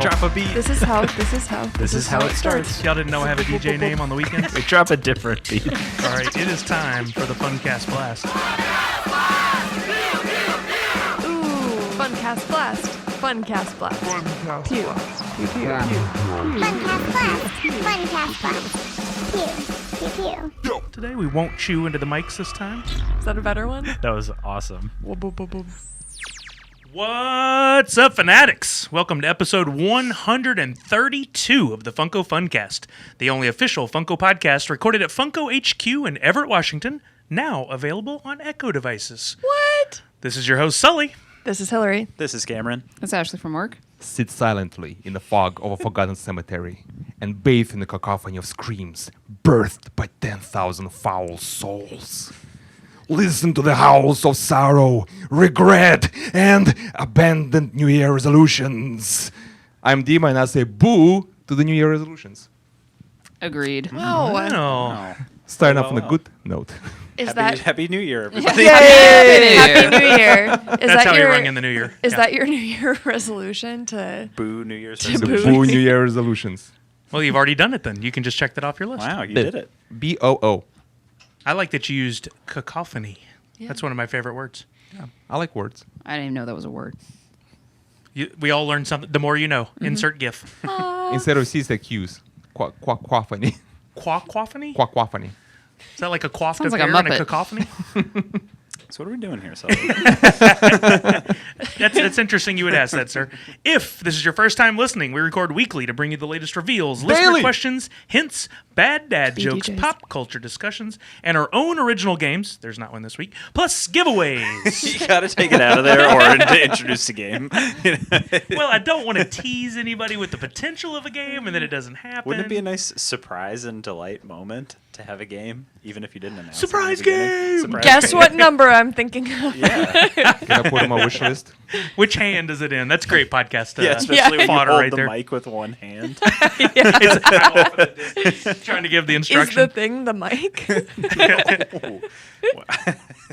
Drop a beat. This is how it starts. Y'all didn't know I have a DJ name on the weekends? We drop a different beat. All right, it is time for the Funkast Blast. Ooh, Funkast Blast. Funkast Blast. Pew. Pew, pew, pew. Funkast Blast. Funkast Blast. Pew, pew, pew. Today we won't chew into the mics this time. Is that a better one? That was awesome. What's up, fanatics? Welcome to episode 132 of the Funko Funkast, the only official Funko podcast recorded at Funko HQ in Everett, Washington, now available on Echo devices. What? This is your host, Sully. This is Hillary. This is Cameron. That's Ashley from work. Sit silently in the fog of a forgotten cemetery and bathe in the cacophony of screams birthed by 10,000 foul souls. Listen to the howls of sorrow, regret, and abandoned New Year resolutions. I'm Dima, and I say boo to the New Year resolutions. Agreed. Wow. Oh. Starting off on a good note. Is that Happy New Year, everybody. Happy New Year? Is That's how your, we rung in the new year. Is Yeah. that your New Year resolution to? Boo New Year's To The resolution. boo New Year resolutions. Well, you've already done it then. You can just check that off your list. Wow, you did it. B-O-O. I like that you used cacophony. Yeah. That's one of my favorite words. I like words. I didn't even know that was a word. We all learn something. The more you know. Insert GIF. Instead of C's, like Q's. Quaffany. Quacophony? Quaffany. Is that like a quaffed Sounds of like a hair and a Muppet. cacophony? So what are we doing here, Sully? That's interesting you would ask that, sir. If this is your first time listening, we record weekly to bring you the latest reveals, listener Daily. questions, hints, bad dad jokes, DJs. pop culture discussions, and our own original games. There's not one this week. Plus giveaways. You gotta take it out of there or to introduce the game. Well, I don't want to tease anybody with the potential of a game and then it doesn't happen. Wouldn't it be a nice surprise and delight moment to have a game, even if you didn't announce Surprise it in the beginning? game! Surprise Guess game. what number I'm thinking of? Yeah, Can I put on my wish list? Which hand is it in? That's great podcast. yeah, especially when you fodder hold right the there. mic with one hand. Trying to give the Is instruction. the thing the mic?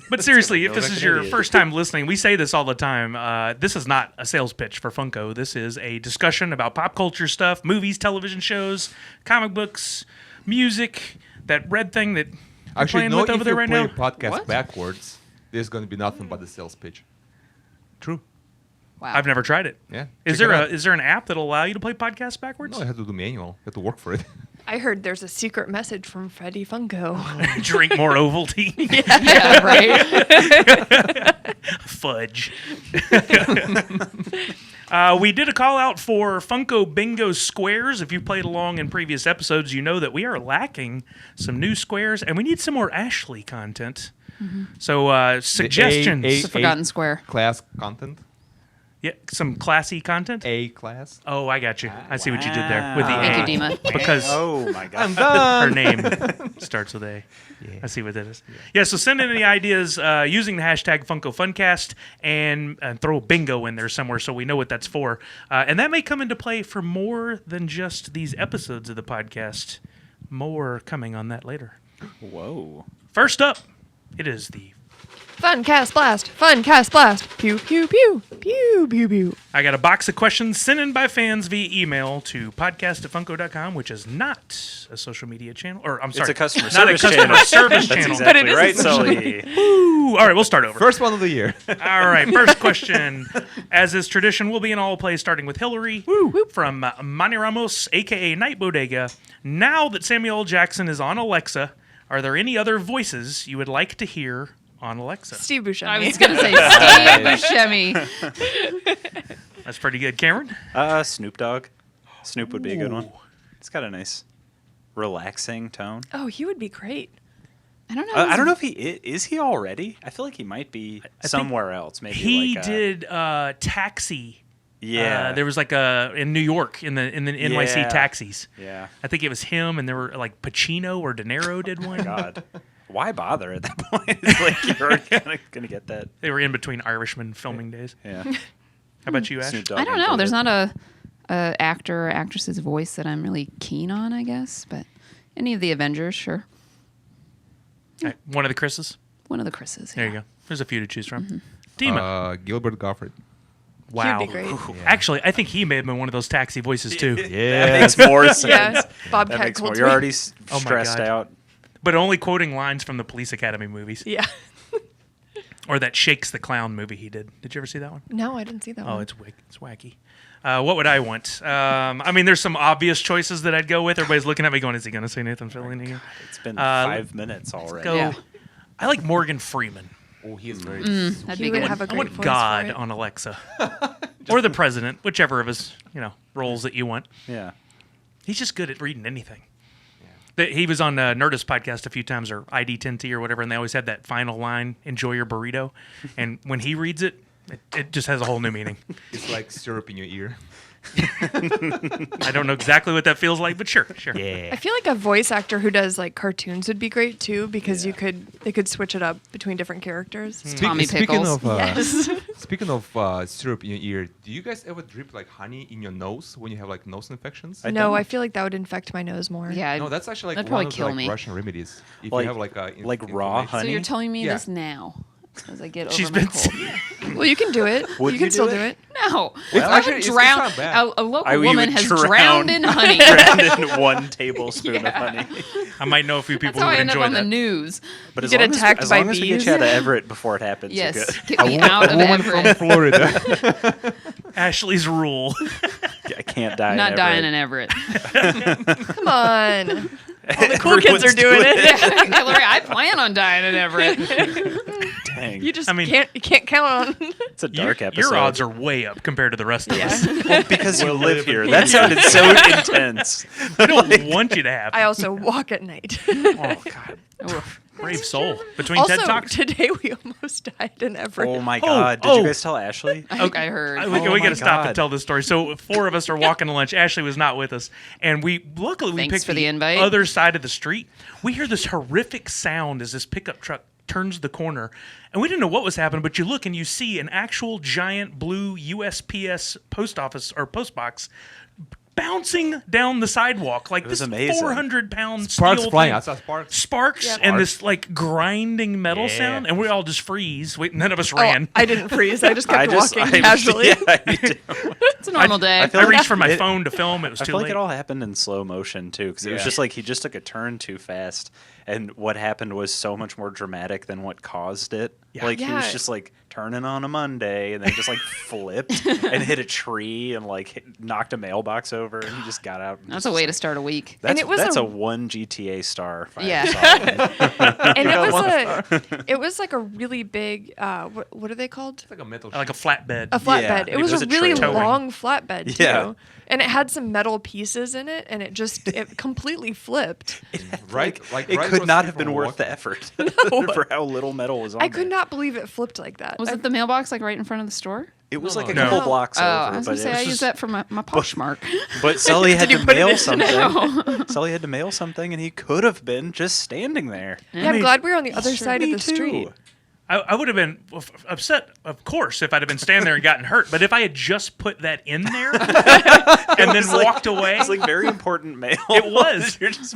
But seriously, if Feel this like is an your idiot. first time listening, we say this all the time. This is not a sales pitch for Funko. This is a discussion about pop culture stuff, movies, television shows, comic books, music, that red thing that you're Actually, playing no, with if over there you right play now. podcast What? backwards, there's going to be nothing but the sales pitch. True. Wow. I've never tried it. Yeah. Is Check there it out. an app that'll allow you to play podcasts backwards? No, I have to do manual. I have to work for it. I heard there's a secret message from Freddie Funko. Drink more Ovaltine. Yeah, right. Fudge. We did a call out for Funko Bingo Squares. If you played along in previous episodes, you know that we are lacking some new squares, and we need some more Ashley content. So suggestions. It's a forgotten square. Class content. Yeah, some classy content. A class. Oh, I got you. I see what you did there with the Wow. A. Thank you, Dima. Because Oh my god. her name starts with A. Yeah. I see what that is. Yeah, so send in any ideas using the hashtag Funko Funkast and throw bingo in there somewhere so we know what that's for. And that may come into play for more than just these episodes of the podcast. More coming on that later. Whoa. First up, it is the... Funcast Blast. Funcast Blast. Pew, pew, pew. Pew, pew, pew. I got a box of questions sent in by fans via email to podcast@funko.com, which is not a social media channel. Or, I'm sorry. It's a customer not service a customer channel. service That's channel. exactly But it is right, essentially- Sully. Ooh, all right, we'll start over. First one of the year. All right, first question. As is tradition, we'll be in all plays, starting with Hillary from Manny Ramos, a.k.a. Night Bodega. Now that Samuel L. Jackson is on Alexa, are there any other voices you would like to hear on Alexa? Steve Buscemi. I was going to say Steve Buscemi. That's pretty good. Cameron? Snoop Dogg. Snoop would be a good one. It's got a nice, relaxing tone. Oh, he would be great. I don't know. I don't know if he is he already. I feel like he might be think somewhere else. Maybe He like did Taxi. Yeah, There was like in New York in the NYC Yeah. taxis. Yeah. I think it was him, and there were like Pacino or De Niro did one. God, why bother at that point? It's like you're already gonna get that. They were in between Irishman filming days. Yeah. How about you, Ash? Snoop Dogg I don't know. included. There's not a actor or actress's voice that I'm really keen on, I guess. But any of the Avengers, sure. All right, one of the Chris's. One of the Chris's. There you yeah. go. There's a few to choose from. Dima. Gilbert Gottfried. Wow. He'd be great. Actually, I think he may have been one of those taxi voices too. Yeah. That makes more sense. Yeah, That Bobcat makes more. Goldthwait. You're already Oh my stressed God. out. But only quoting lines from the Police Academy movies. Yeah. Or that Shakes the Clown movie he did. Did you ever see that one? No, I didn't see that Oh, one. it's wacky. What would I want? I mean, there's some obvious choices that I'd go with. Everybody's looking at me going, is he going to say Nathan Fillion again? It's been 5 minutes already. Go. Yeah. I like Morgan Freeman. Oh, he is very. That'd He be would good. have a I great want voice God for it. on Alexa. Or the president, whichever of his, roles that you want. Yeah. He's just good at reading anything. He was on Nerdist podcast a few times, or ID10T or whatever, and they always had that final line, enjoy your burrito. And when he reads it, it just has a whole new meaning. It's like syrup in your ear. I don't know exactly what that feels like, but sure. Yeah. I feel like a voice actor who does like cartoons would be great too, because they could switch it up between different characters. Tommy Speaking Pickles. of Yes. speaking of syrup in your ear, do you guys ever drip like honey in your nose when you have like nose infections? No, I feel like that would infect my nose more. Yeah. No, that's actually like That'd one probably of the kill like, me. Russian remedies. If Like- you have like raw inflammation. So honey? you're telling me Yeah. this now, as I get over She's my been cold. Well, you can do it. Would you can you still do do it? it. No, It's I actually- would it's drown. not bad. A local You woman would has drown- drowned in honey. Drowned in 1 tablespoon of honey. I might know a few people That's how who I would end up enjoy on that. the news. But as Get long attacked as, by as long as we get bees. you out of Everett before it happens, you're Yes, good. get me out of woman from Everett. Florida. Ashley's rule. I can't die. Not in dying Everett. in Everett. Come on. All the cool kids are doing it. Hillary, I plan on dying in Everett. Dang. You just I mean- you can't count on. It's a dark episode. Your odds are way up compared to the rest of us. Well, because you live here. That sounded so intense. I don't want you to have. I also walk at night. Oh God. Oof. Brave soul. Between also, TED Talks. today we almost died in Everett. Oh my God. Did you guys tell Ashley? I think I heard. We Oh got my to stop God. and tell this story. So 4 of us are walking to lunch. Ashley was not with us, and luckily we Thanks picked for the invite. other side of the street. We hear this horrific sound as this pickup truck turns the corner, and we didn't know what was happening. But you look and you see an actual giant blue USPS post office or post box bouncing down the sidewalk like was this amazing. 400-pound Sparks steel flying. thing. I saw sparks. Sparks Yep. and this like grinding metal Yeah. sound, and we all just freeze. None of us Oh, ran. I didn't freeze. I just kept walking I- casually. Yeah, me too. It's a normal day. I feel I like reached for my it- phone to film. It was I too feel like late. it all happened in slow motion too, because it was Yeah. just like he just took a turn too fast, and what happened was so much more dramatic than what caused it. Yeah. Like he was Yeah. just like turning on a Monday, and then just like flipped and hit a tree and like knocked a mailbox over, and he just got out. And That's just a way like, to start a week. That's, And it was that's a- a 1 GTA star. if I Yeah. saw it. And it was like a really big. What are they called? It's like a metal. like a sheet. flatbed. A flatbed. Yeah, it was it was a a really trailer. long flatbed too. Yeah. And it had some metal pieces in it, and it completely flipped. right. Like It right could across not the have street been from worth the Milwaukee. effort for how little metal was on I could there. not believe it flipped like that. Was it the mailbox like right in front of the store? It was No, like a no. couple No. blocks Oh, over, I was but gonna say it I was use just, that for my Poshmark. but Sully had you to put it mail in? something. Sully had to mail something, and he could have been just standing there. Yeah, I'm glad we were on the other side of Me the too. street. I would have been upset, of course, if I'd have been standing there and gotten hurt. But if I had just put that in there and then walked away, It's like very important mail. It was. You're just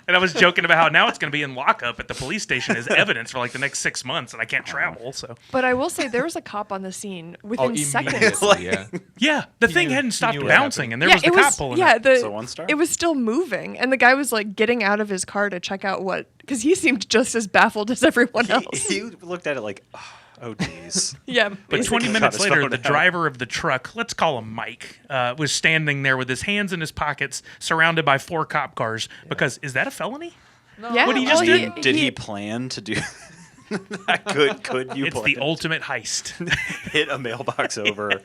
and I was joking about how now it's going to be in lockup at the police station as evidence for like the next 6 months, and I can't travel. So But I will say there was a cop on the scene within seconds. immediately, yeah. yeah, the thing knew- hadn't he stopped knew what bouncing, happened. and there was the cop pulling it. So 1 star? it was still moving, and the guy was like getting out of his car to check out because he seemed just as baffled as everyone else. he looked at it like, oh geez. Yeah, But basically. 20 Got minutes his later, phone the out. driver of the truck, let's call him Mike, was standing there with his hands in his pockets, surrounded by 4 cop cars. Because is that a felony? Yeah, What he just well, did? Did he plan to do? could you? It's plan the ultimate heist. hit a mailbox over?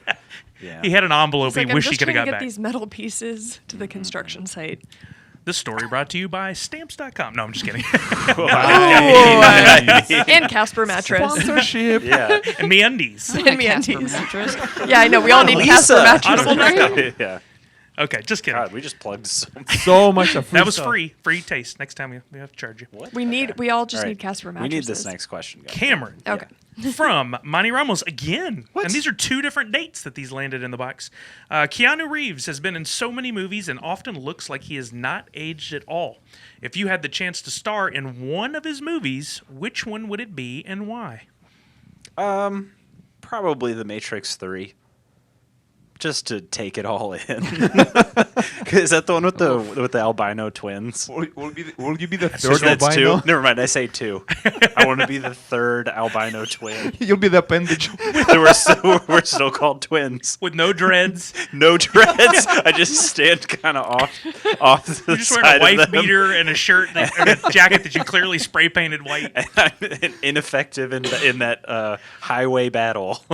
Yeah. He had an envelope He's like, he I'm wished just he could trying have to got get back. these metal pieces to the construction site. This story brought to you by Stamps.com. No, I'm just kidding. And Casper mattress. Sponsorship. yeah. And MeUndies. And Casper MeUndies. mattress. Yeah, I know. We all need Casper Audible mattresses. yeah. Okay, just kidding. God, we just plugged so much. So much of That was stuff. free. Free taste. Next time we have to charge you. What? We all just All right. need Casper We mattresses. need this next question, guys. Cameron. Okay. From Monty Ramos again. And these are 2 different dates that these landed in the box. Keanu Reeves has been in so many movies and often looks like he has not aged at all. If you had the chance to star in one of his movies, which one would it be and why? Probably The Matrix 3. just to take it all in. Is that the one with the albino twins? Will you be the So third that's albino? two. Never mind, I say two. I want to be the third albino twin. You'll be the appendage. We're still called twins. With no dreads. No dreads. I just stand kind of off the You're just side wearing a wife of them. beater and a shirt and a jacket that you clearly spray painted white. And I'm ineffective in that highway battle.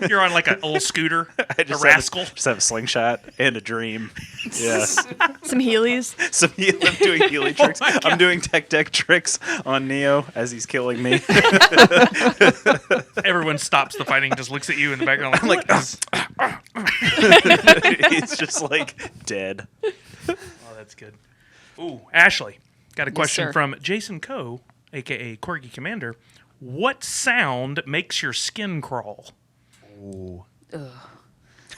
You're on like a little scooter, I a just rascal. Just have a slingshot and a dream. Yeah. Some Heelys. I'm doing Healy tricks. I'm doing tech deck tricks on Neo as he's killing me. Everyone stops the fighting, just looks at you in the background. I'm like, "What is-" he's just like dead. Oh, that's good. Ooh, Ashley, got a question sir. from Jason Coe, aka Corgi Commander. What sound makes your skin crawl?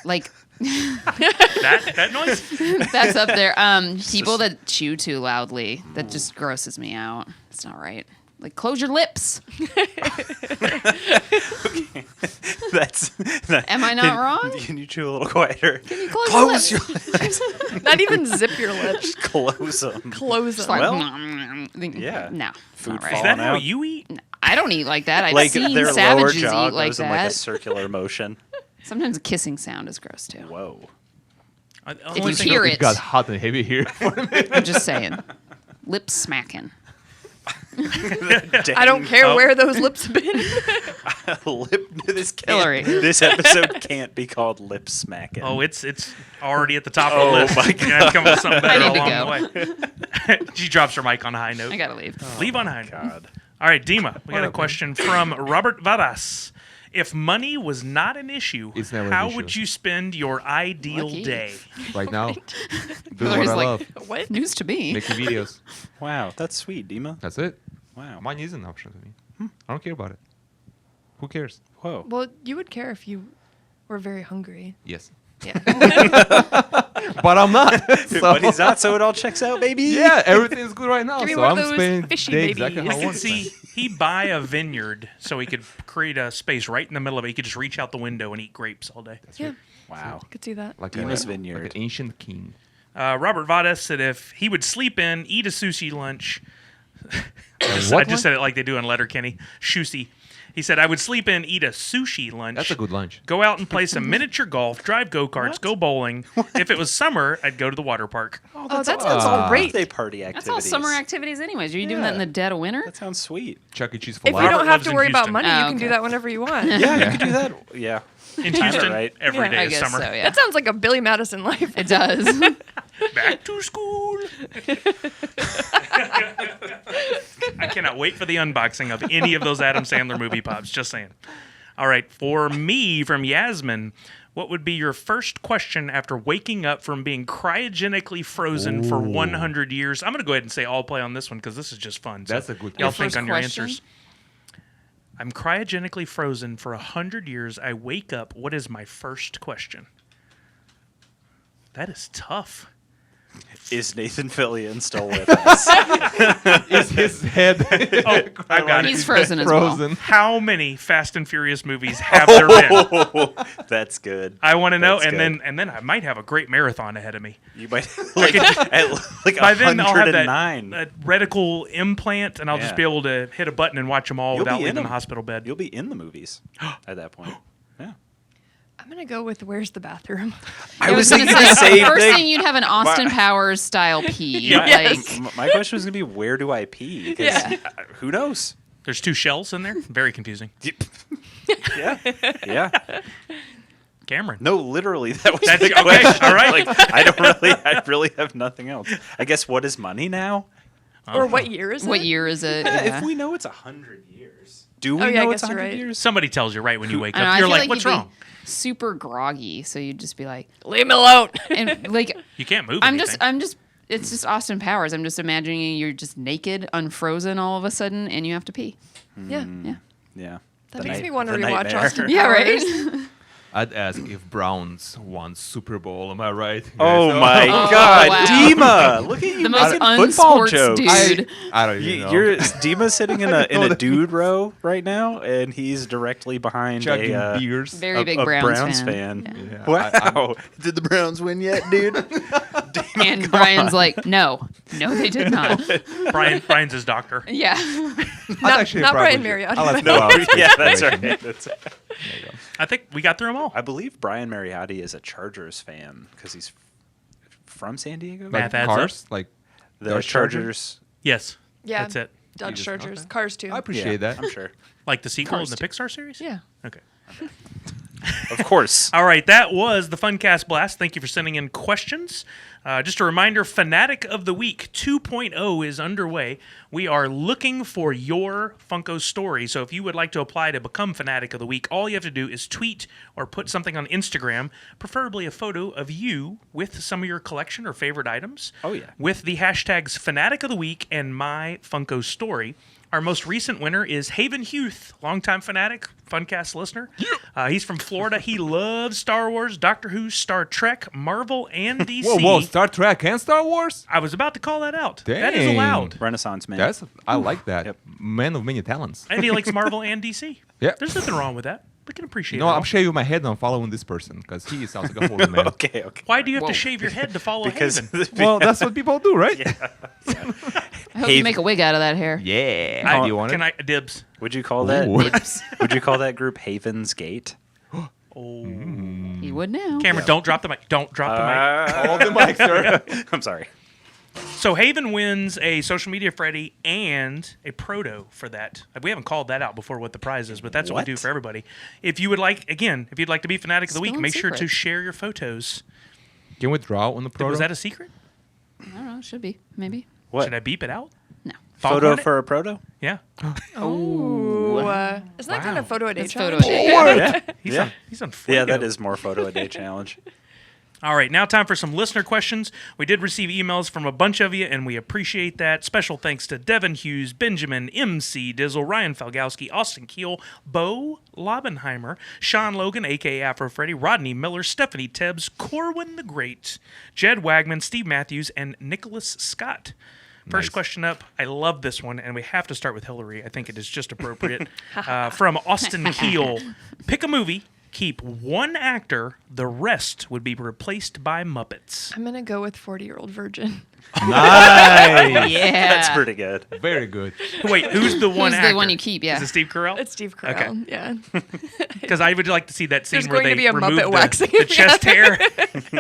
Like That noise? that's up there. People that chew too loudly, that just grosses me out. It's not right. Like close your lips. Am I not wrong? Can you chew a little quieter? Can you close your lips? Not even zip your lips. Close them. Close Just them. like, Well, yeah. No, Food not Is right. that how out. you eat? I don't eat like that. I've Like seen their lower savages jaw eat like goes in like a that. circular motion. Sometimes a kissing sound is gross too. Whoa. If you hear It it, got hot and heavy here. I'm just saying. Lip smacking. I don't care Oh. where those lips have been. Hillary. This episode can't be called lip smacking. Oh, it's already at the top Oh, of the list. my You're gonna have to come up with something better I need along to the way. She drops her mic on a high note. I gotta leave. Leave on a high note. God. All right, Dima, we got a question from Robert Varas. If money was not an issue, It's never an how issue. would you spend your ideal Lucky. day? Right now. Do what Hillary's I like, love. What? news to me. Making videos. Wow, that's sweet, Dima. That's it. Wow. Money is an option to me. I don't care about it. Who cares? Whoa. Well, you would care if you were very hungry. Yes. Yeah. But I'm not. So- But he's not, so it all checks out, baby. Yeah, everything's good right now. Give me So one of I'm those spending fishy day exactly babies. how I I want could to see spend. he buy a vineyard so he could create a space right in the middle of it. He could just reach out the window and eat grapes all day. Yeah. Wow. I could see that. Like, Dima's a, Vineyard. like an ancient king. Robert Vadas said if he would sleep in, eat a sushi lunch. I what just said it like they do in Letterkenny. Shusi. He said, I would sleep in, eat a sushi lunch. That's a good lunch. Go out and play some miniature golf, drive go-karts, go bowling. If it was summer, I'd go to the water park. Oh, that That's sounds all great. birthday party activities. That's all summer activities, anyways. Are you doing that in Yeah. the dead of winter? That sounds sweet. Chuck E. Cheese for If you life. don't have lives to in worry about Houston. money, Oh, you can do okay. that whenever you want. Yeah, you could do that. Yeah. In Time it Houston, right. every Yeah. day I is guess summer. so, yeah. That sounds like a Billy Madison life. It does. Back to school. I cannot wait for the unboxing of any of those Adam Sandler movie pops. Just saying. All right, for me from Yasmin, what would be your first question after waking up from being cryogenically frozen for 100 years? I'm going to go ahead and say all play on this one because this is just fun. So That's a good Y'all Your think first on your question? answers. I'm cryogenically frozen for 100 years. I wake up. What is my first question? That is tough. Is Nathan Fillion still with us? Is his head Oh, I've got He's it. frozen as well. frozen? How many Fast and Furious movies have there been? That's good. I want to know, That's and then I might have a great marathon ahead of me. You might like By then I'll have 109. that reticle implant, and I'll just Yeah. be able to hit a button and watch them all You'll be without in leaving the them. hospital bed. You'll be in the movies at that point. Yeah. I'm going to go with where's the bathroom? I was gonna thinking the say, same first thing. thing you'd have an Austin Powers style pee. Yeah. Yes. My question was gonna be, where do I pee? 'Cause, Yeah. who knows? There's 2 shells in there. Very confusing. Yeah. Yeah. Cameron. No, literally, that was That's- the okay, question. all right. Like, I really have nothing else. I guess what is money now? Or what year is it? What year is it? Yeah, Yeah. If we know it's 100 years, do we Oh, yeah, I know guess it's you're 100 right. years? Somebody tells you right when you wake I know, up. I You're feel like, like what's you'd be wrong? super groggy, so you'd just be like, Leave me alone. and like, You can't move. I'm anything. just. It's just Austin Powers. I'm just imagining you're just naked, unfrozen all of a sudden, and you have to pee. Yeah. Yeah. Yeah. That The makes night- me want to the rewatch nightmare. Austin Yeah, Powers. right. I'd ask if Browns won Super Bowl. Am I right? Oh guys? my Oh, God, wow. Dima! Look at you The most making football unsports jokes. dude. I don't even know. You're Dima's sitting in know a that. dude row right now, and he's directly behind chugging a beers. Very big a Browns, fan. Yeah. Yeah, Wow! Did the Browns win yet, dude? And Brian's like, no, they did not. Brian's his doctor. Yeah. I'd actually not probably Brian do. Mariotti. I like No, Browns yeah, that's situation. right. That's right. I think we got through them all. I believe Brian Mariotti is a Chargers fan because he's from San Diego. Math Like adds cars, like The Dodge Charger? Chargers. Yes. Yeah. That's it. Dodge just- Chargers, okay. Cars too. I appreciate Yeah, that. I'm sure. Like the sequel in Cars the too. Pixar series? Yeah. Okay. Of course. All right, that was the Funcast Blast. Thank you for sending in questions. Just a reminder, Fanatic of the Week 2.0 is underway. We are looking for your Funko story. So if you would like to apply to become Fanatic of the Week, all you have to do is tweet or put something on Instagram, preferably a photo of you with some of your collection or favorite items. Oh, yeah. With the hashtags Fanatic of the Week and My Funko Story. Our most recent winner is Haven Huth, longtime Fanatic, Funcast listener. He's from Florida. He loves Star Wars, Doctor Who, Star Trek, Marvel, and DC. Whoa, Star Trek and Star Wars? I was about to call that out. That is Dang. allowed. Renaissance man. I like that. Yep. Man of many talents. And he likes Marvel and DC. Yeah. There's nothing wrong with that. We can appreciate No, it. I'm all. shaving my head on following this person because he sounds like a holy man. okay. Why do you have to Whoa. shave your head to follow Because Haven? Well, that's what people do, right? I hope Haven. you make a wig out of that hair. Yeah. Do you want Can it? I dibs? would you call that? Ooh. Would you call that group Haven's Gate? Oh, You would now. Cameron, don't drop the mic. Don't drop the mic. All the mics, sir. I'm sorry. So Haven wins a Social Media Freddy and a Proto for that. We haven't called that out before what the prize is, but that's what we do What? for everybody. If you would like, again, if you'd like to be Fanatic of the Still Week, in make sure to secret. share your photos. Can we draw on the proto? Was that a secret? I don't know. Should be. Maybe. What? Should I beep it out? No. Foghorn Photo it? for a proto? Yeah. Ooh. Isn't that kind of photo a day It's photo challenge? a day. Yeah. He's yeah. on. He's on. Yeah, Fuego. that is more photo a day challenge. All right, now time for some listener questions. We did receive emails from a bunch of you, and we appreciate that. Special thanks to Devin Hughes, Benjamin, MC Dizzle, Ryan Falgowski, Austin Keel, Bo Lobenheimer, Sean Logan, a.k.a. Afro Freddy, Rodney Miller, Stephanie Tebbs, Corwin the Great, Jed Wagman, Steve Matthews, and Nicholas Scott. First Nice. question up. I love this one, and we have to start with Hillary. I think it is just appropriate. From Austin Keel. Pick a movie. Keep one actor. The rest would be replaced by Muppets. I'm gonna go with 40-year-old virgin. Nice. Yeah. That's pretty good. Very good. Wait, who's the one Who's actor? the one you keep? Yeah. Is it Steve Carell? It's Steve Carell. Yeah. Because I would like to see that scene There's where going they to be a remove Muppet waxing the at the chest hair,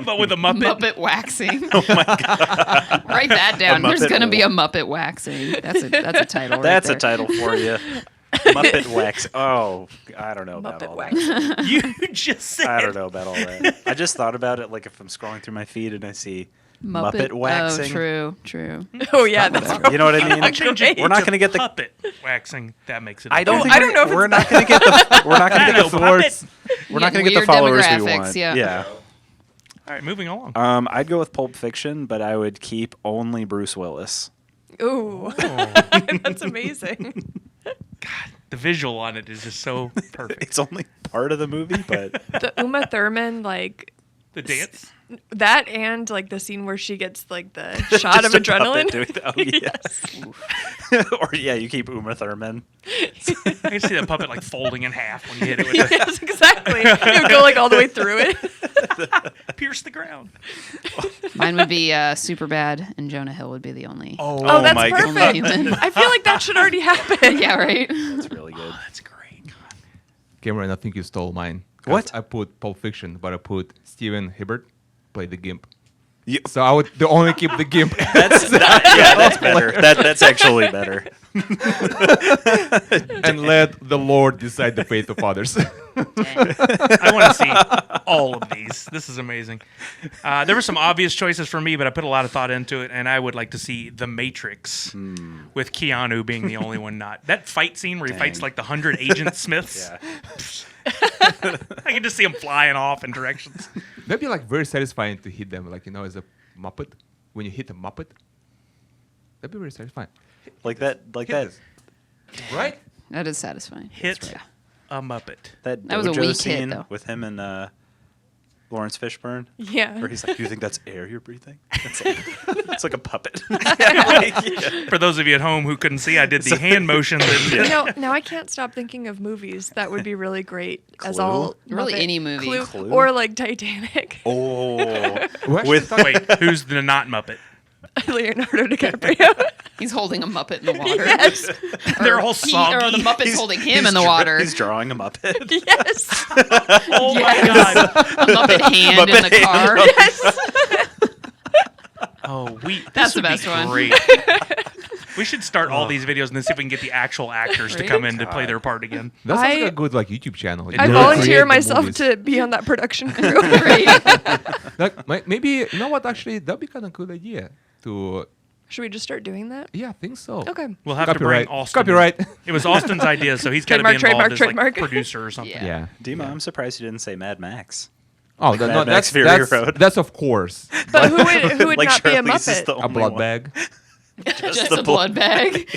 but with a Muppet. Muppet waxing. Oh my god! Write that down. There's Muppet gonna be a Muppet waxing. That's a title. Right That's there. a title for you. Muppet wax. Oh, I don't know about Muppet all waxing. that. You just said. I don't know about all that. I just thought about it like if I'm scrolling through my feed and I see Muppet Oh, waxing. true. Oh yeah, that's You know what I mean? I'll change it We're not to going to get the. puppet waxing. That makes it. I don't. Oh, think I don't know if we're it's not going to get the. We're not going to I get know, the puppet. followers. We're Yeah, not going to get the weird followers we demographics, want. yeah. All right, moving along. I'd go with Pulp Fiction, but I would keep only Bruce Willis. Ooh, that's amazing. The visual on it is just so perfect. It's only part of the movie, but The Uma Thurman, like The dance. that, and like the scene where she gets like the shot of Just a puppet adrenaline. doing that. Oh yes. Or yeah, you keep Uma Thurman. I can see that puppet like folding in half when you hit it with Yes, exactly. It would go like all the way through it. the pierce the ground. Mine would be Superbad, and Jonah Hill would be the only. Oh, that's my God. perfect. Human. I feel like that should already happen. Yeah, right. That's really good. That's great. Cameron, I think you stole mine. 'Cause What? I put Pulp Fiction, but I put Steven Hibbert play the Gimp. You- So I would only keep the Gimp. That's yeah, that's better. That's actually better. and let the Lord decide the fate of others. I want to see all of these. This is amazing. There were some obvious choices for me, but I put a lot of thought into it, and I would like to see The Matrix with Keanu being the only one not. That fight scene where he fights Dang. like the 100 Agent Smiths. Yeah. I can just see him flying off in directions. That'd be like very satisfying to hit them, like as a Muppet. When you hit a Muppet, that'd be very satisfying. Like that. Like Hit that. this. Right? That is satisfying. Hit That's right. a Muppet. That That was a dojo weak hit, scene though. with him and Lawrence Fishburne, Yeah. where he's like, "Do you think that's air you're breathing?" It's like a puppet. Yeah. For those of you at home who couldn't see, I did the hand motion. That, Now I can't stop thinking of movies that would be really great as Clue? all Really, Muppet- any movie. Clue? or like Titanic. Oh, With Wait, who's the not Muppet? Leonardo DiCaprio. He's holding a Muppet in the water. Yes. They're all Or soggy. the Muppet's holding him in the water. He's drawing a Muppet. Yes. Oh my god! A Muppet hand in the Muppet car. hand. Yes. Oh, That's this the would be best one. Great. We should start all these videos and then see if we can get the actual actors to Right? come in to play their part again. that sounds I- like a good like YouTube channel. I You volunteer create the myself movies. to be on that production crew. Like, maybe you know what? Actually, that'd be kind of good idea. To Should we just start doing that? yeah, I think so. Okay. We'll have to bring Copyright. Austin. Copyright. It was Austin's idea, so he's got to be Trademark, involved as trademark. like producer or something. Yeah. Yeah. Dima, I'm surprised you didn't say Mad Max. Oh, Mad Max Fury Road. that's of course But who would Like not be a Charlize is Muppet? the a only blood one. bag. Just the a blood bag.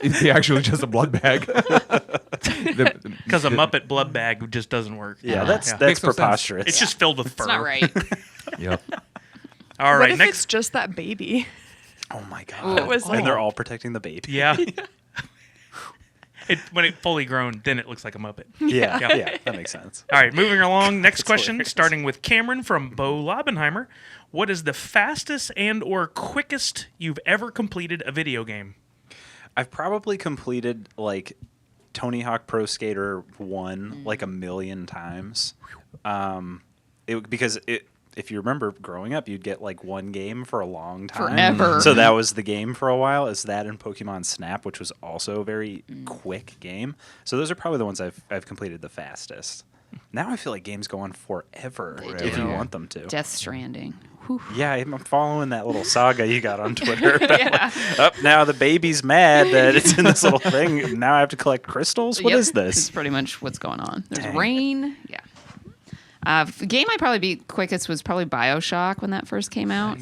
It's actually just a blood bag. Because a Muppet blood bag just doesn't work. Yeah, that's Yeah. that's Makes no sense. preposterous. It's just filled with fur. It's not right. Yep. All What right, if next. it's just that baby? Oh my god. Ooh. was like- and they're all protecting the baby. Yeah. When it fully grown, then it looks like a Muppet. Yeah, Yeah. yeah, that makes sense. All right, moving along. Next That's question, hilarious. starting with Cameron from Bo Lobenheimer. What is the fastest and/or quickest you've ever completed a video game? I've probably completed like Tony Hawk Pro Skater 1 like a million times. Because if you remember growing up, you'd get like one game for a long time. Forever. So that was the game for a while. Is that in Pokemon Snap, which was also a very quick game. So those are probably the ones I've completed the fastest. Now I feel like games go on forever if you do. want them to. Death Stranding. Whew. Yeah, I'm following that little saga you got on Twitter. Yeah. Now the baby's mad that it's in this little thing. Now I have to collect crystals. What Yep. is It's this? pretty much what's going on. There's Dang. rain. Yeah. The game I probably beat quickest was probably BioShock when that first came out.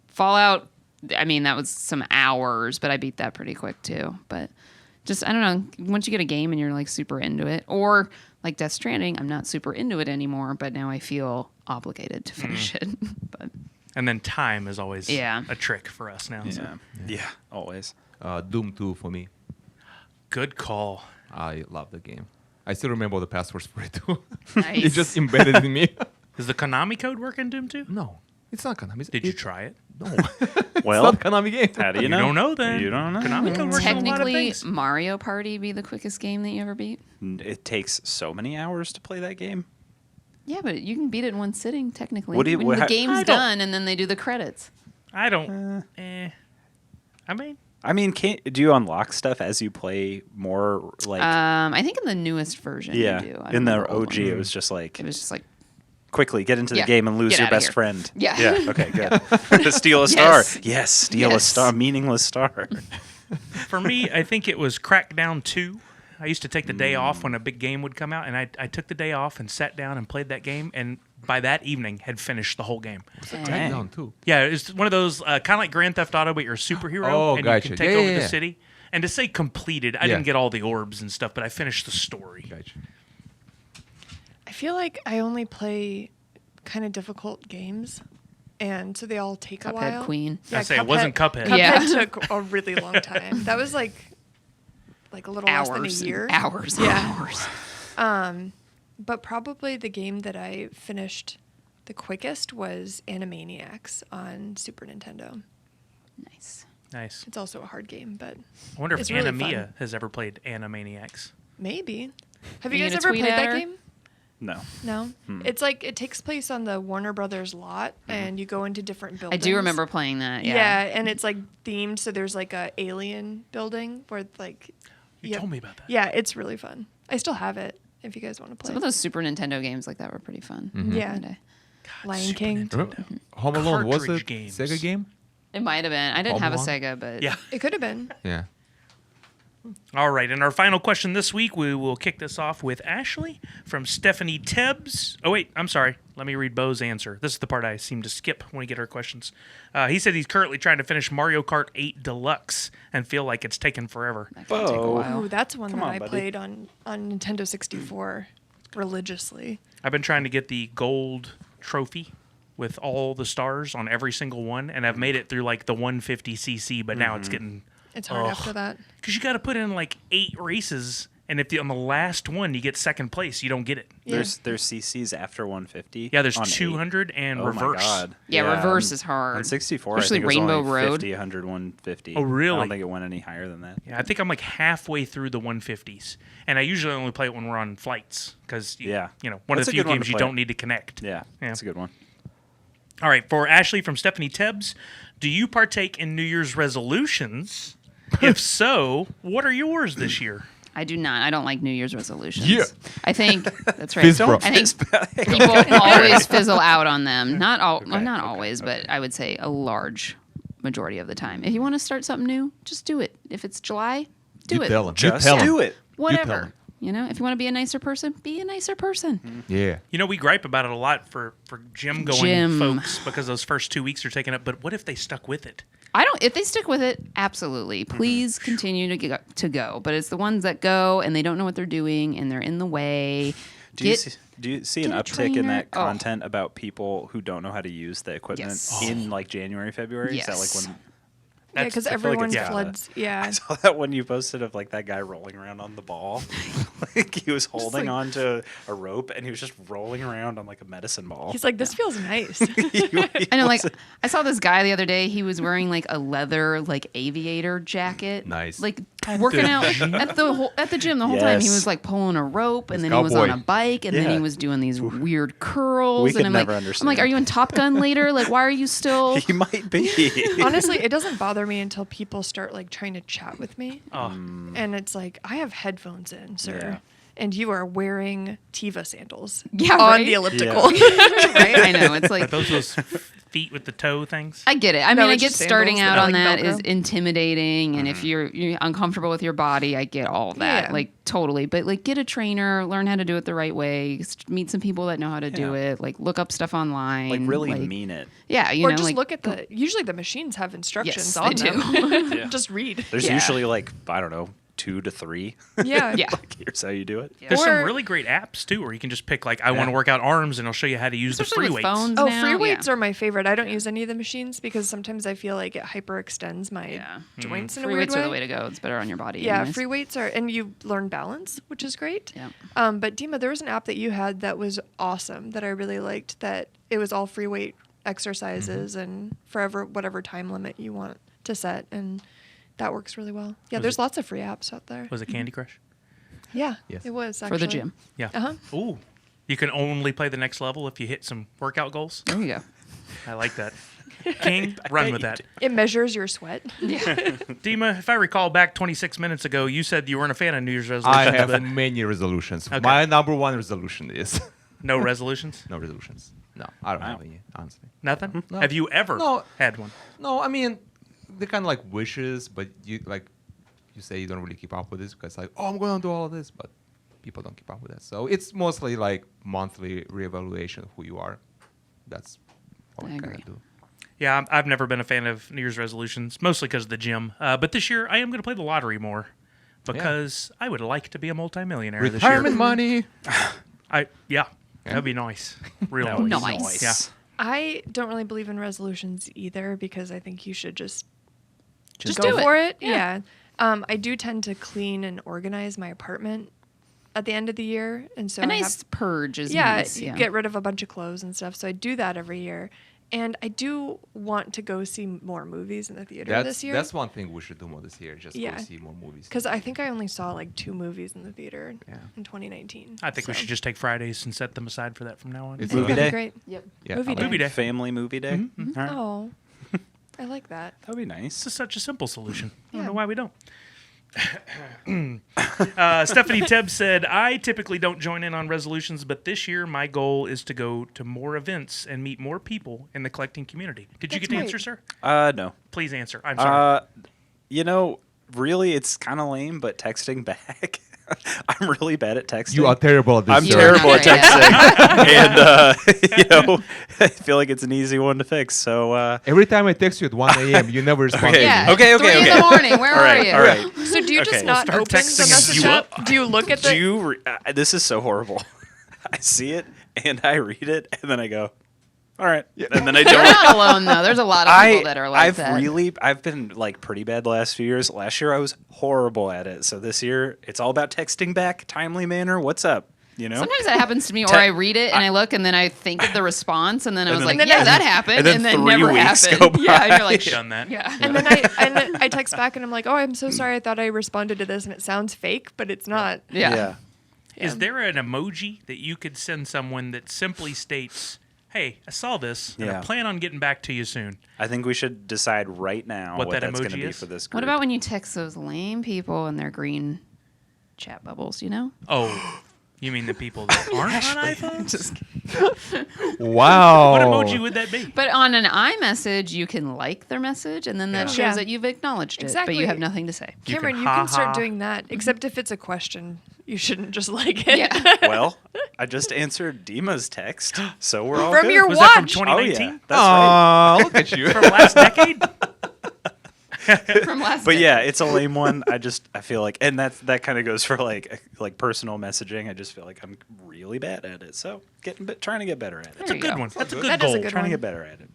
Fallout, I mean, that was some hours, but I beat that pretty quick too. But just, I don't know, once you get a game and you're like super into it, or like Death Stranding, I'm not super into it anymore, but now I feel obligated to finish it. But And then time is always Yeah. a trick for us now. So. Yeah, always. Doom 2 for me. Good call. I love the game. I still remember the passwords for it too. Nice. It's just embedded in me. Does the Konami code work in Doom 2? No, it's not Konami. Did you try it? No, Well, it's not Konami game. how do you You know? don't know then. You don't know. Konami code works in a lot of technically, things. Mario Party be the quickest game that you ever beat? It takes so many hours to play that game. Yeah, but you can beat it in one sitting, technically. What do you- when what- the I game's don't- done and then they do the credits. I don't. I mean, Do you unlock stuff as you play more? Like, I think in the newest version yeah, you do. I don't in the remember old OG, ones. it was just like It was just like, quickly get into the Yeah, game and lose get your outta best here. friend. Yeah. Yeah. Okay. Good. Steal a star. Yes. Yes. Steal a Yes. star. Meaningless star. for me, I think it was Crackdown 2. I used to take the day off when a big game would come out, and I took the day off and sat down and played that game, and by that evening had finished the whole game. Crackdown too. Yeah, it's one of those kind of like Grand Theft Auto, but you're a superhero, Oh, and gotcha. you can take Yeah, over yeah, the yeah. city. And to say completed, I Yeah. didn't get all the orbs and stuff, but I finished the story. Gotcha. I feel like I only play kind of difficult games, and so they all take a Cuphead while. Queen. I say it wasn't Cuphead. Cuphead Yeah. took a really long time. That was like a little less than a Hours. year. Hours. Yeah. Hours. But probably the game that I finished the quickest was Animaniacs on Super Nintendo. Nice. Nice. It's also a hard game, but I wonder if It's really Anamia fun. has ever played Animaniacs. maybe. Have Are you you guys gonna ever tweet played at that her? game? No. No. It's like it takes place on the Warner Brothers lot, and you go into different I buildings. do remember playing that. Yeah. Yeah, and it's like themed. So there's like a alien building where like You Yep. told me about that. Yeah, it's really fun. I still have it if you guys want to play. Some of those Super Nintendo games like that were pretty fun. Yeah. One day. Lion Super King. Nintendo. Remember, Home Alone was a Cartridge games. Sega game. It might have been. I didn't have a Home Alone? Sega, but Yeah. It could have been. Yeah. All right, and our final question this week, we will kick this off with Ashley from Stephanie Tebbs. Oh, wait, I'm sorry. Let me read Bo's answer. This is the part I seem to skip when we get our questions. He said he's currently trying to finish Mario Kart 8 Deluxe and feel like it's taken forever. That could take a Bo. while. Ooh, that's one Come that on, I buddy. played on Nintendo 64 religiously. I've been trying to get the gold trophy with all the stars on every single one, and I've made it through like the 150cc, but now it's getting... It's hard Ugh. after that. Because you got to put in like 8 races, and if on the last one you get second place, you don't get it. Yeah. There's CCs after 150. Yeah, there's on 200 8. and Oh reverse. my god. Yeah, reverse on- is hard. On 64, Especially I think it was Rainbow only Road. 50, 100, 150. Oh, really? I don't think it went any higher than that. Yeah, I think I'm like halfway through the 150s, and I usually only play it when we're on flights because Yeah. one That's of a the few good one to games you play. don't need to connect. Yeah, that's a good one. All right, for Ashley from Stephanie Tebbs, do you partake in New Year's resolutions? If so, what are yours this year? I do not. I don't like New Year's resolutions. Yeah. I think that's right. Fizz bro. I think people always fizzle out on them. Not always, but I would say a large majority of the time. If you want to start something new, just do it. If it's July, do You it. tell him. Just you tell do him. it. Whatever. If you want to be a nicer person, be a nicer person. Yeah. We gripe about it a lot for gym going Gym. folks because those first 2 weeks are taken up. But what if they stuck with it? If they stick with it, absolutely. Please continue to go. But it's the ones that go and they don't know what they're doing and they're in the way. Do you see an get a uptick in trainer. that Oh. content about people who don't know how to use the equipment Yes. in like January, February? Is that Yes. like when Yeah, because I feel like everyone it's- floods. I Yeah. saw that one you posted of like that guy rolling around on the ball. Like he was holding like- onto a rope and he was just rolling around on like a medicine ball. He's like, this feels nice. I know, like, I saw this guy the other day. He was wearing like a leather, like aviator jacket. Nice. Like working out at the gym the whole time. He Yes. was like pulling a rope, and He's then he was on cowboy. a bike, and then Yeah. he was doing these weird curls. We and could I'm never like, understand. are you in Top Gun later? Like, why are you still? He might be. Honestly, it doesn't bother me until people start like trying to chat with me. Oh, And it's like, I have headphones in, sir. Yeah. And you are wearing Tiva sandals Yeah, on right? the elliptical. Right? I know. It's are like those feet with the toe things? I get it. I No, mean, I it's get just starting sandals out that are on like that is Velcro. intimidating, and if you're uncomfortable with your body, I get all that, Yeah. like totally. But like, get a trainer, learn how to do it the right way, meet some people that know how to do Yeah. it, like look up stuff online, Like really mean it. Yeah, Or know, just like, look at the. Usually the machines have instructions Yes, on they them. Yeah. Just read. There's Yeah. usually like, I don't know, 2 to 3. Yeah. Yeah. Like here's how you do it. There's some Or- really great apps too, where you can just pick like I want to Yeah. work out arms, and it'll show you how to use the especially free with weights. phones Oh, now. free weights yeah. are my favorite. I don't use any of the machines because sometimes I feel like it hyperextends my Yeah. joints in Free a weird weights way. are the way to go. It's better on your body. Yeah, anyways. free weights are, and you learn balance, which is great. Yeah. But Dima, there was an app that you had that was awesome that I really liked. That it was all free weight exercises and forever whatever time limit you want to set, and that works really well. Yeah, Was there's it- lots of free apps out there. Was it Candy Crush? Yeah, Yes. it was For actually. the gym. Yeah. Uh-huh. Ooh, you can only play the next level if you hit some workout goals. There you go. I like that. King, run with that. It measures your sweat. Dima, if I recall back 26 minutes ago, you said you weren't a fan of New Year's resolutions, I have but many resolutions. Okay. My number one resolution is no resolutions? no resolutions. No, I don't have any, honestly. Nothing? No. Have you ever No. had one? No, I mean, they're kind of like wishes, but you say you don't really keep up with this because like, oh, I'm going to do all of this, but people don't keep up with that. So it's mostly like monthly reevaluation of who you are. That's what I I kind agree. of do. Yeah, I've never been a fan of New Year's resolutions, mostly because of the gym. But this year, I am going to play the lottery more because I would like to be a multimillionaire this year. Retirement money. Yeah, that'd be nice. Real That was Nice. Yeah. I don't really believe in resolutions either because I think you should just Just go do it. for it. Yeah. Yeah. I do tend to clean and organize my apartment at the end of the year, and so A I nice have, purge is yeah, nice. Yeah. get rid of a bunch of clothes and stuff. So I do that every year, and I do want to go see more movies in the theater this year. That's one thing we should do more this year. Just Yeah. go see more movies. Because I think I only saw like 2 movies in the theater Yeah. in 2019. I think we So should just take Fridays and set them aside for that from now on. It's I think Movie that'd day? be Great. Yep. Yeah, Movie I like day. Movie day. Family movie day. All right. Oh, I like that. That'd be nice. This is such a simple solution. I don't Yeah. know why we don't. Stephanie Tebb said, I typically don't join in on resolutions, but this year my goal is to go to more events and meet more people in the collecting community. Did you That's get the great. answer, sir? No. Please answer. I'm sorry. You know, really, it's kind of lame, but texting back. I'm really bad at texting. You are terrible at this. I'm sir. terrible at Not texting, and I feel like it's an easy one to fix. So Every time I text you at 1 a.m., you never respond. Okay. Yeah. Okay, 3 in okay. the morning. Where all right, are you? all right. So do you just Okay. not Start open the texting message you app? up. Do you look at the? Do you? This is so horrible. I see it and I read it and then I go, all right, and then I You're don't. not alone though. There's a lot of people that are like that. I've been like pretty bad the last few years. Last year I was horrible at it. So this year it's all about texting back, timely manner. What's up? You know. Sometimes that happens to me, or I read it and I look and then I think of the response and then I was then- like, yeah, that happened, and then 3 never weeks happened. go Yeah, and by. you're like, Done that. yeah. And then I text back and I'm like, oh, I'm so sorry. I thought I responded to this and it sounds fake, but it's not. Yeah. Is there an emoji that you could send someone that simply states, "Hey, I saw this, and I Yeah. plan on getting back to you soon"? I think we should decide right now What what that that's going emoji to be is? for this group. What about when you text those lame people and their green chat bubbles, you know? Oh, you mean the people that aren't on iPhones? Just Wow. What emoji would that be? But on an iMessage, you can like their message, and then that shows Yeah. that you've acknowledged it, but Exactly. you have nothing to say. You Cameron, can you can ha-ha. start doing that, except if it's a question. You shouldn't just like it. Yeah. Well, I just answered Dima's text, so we're all From good. your Was that from watch. 2019? Oh yeah, that's right. Aw, look at you. From last decade? From last But day. yeah, it's a lame one. I feel like, and that kind of goes for like personal messaging. I just feel like I'm really bad at it. So trying to get better at it. That's a you good go. one. That's a good That goal. is a good Trying to one. get better at it.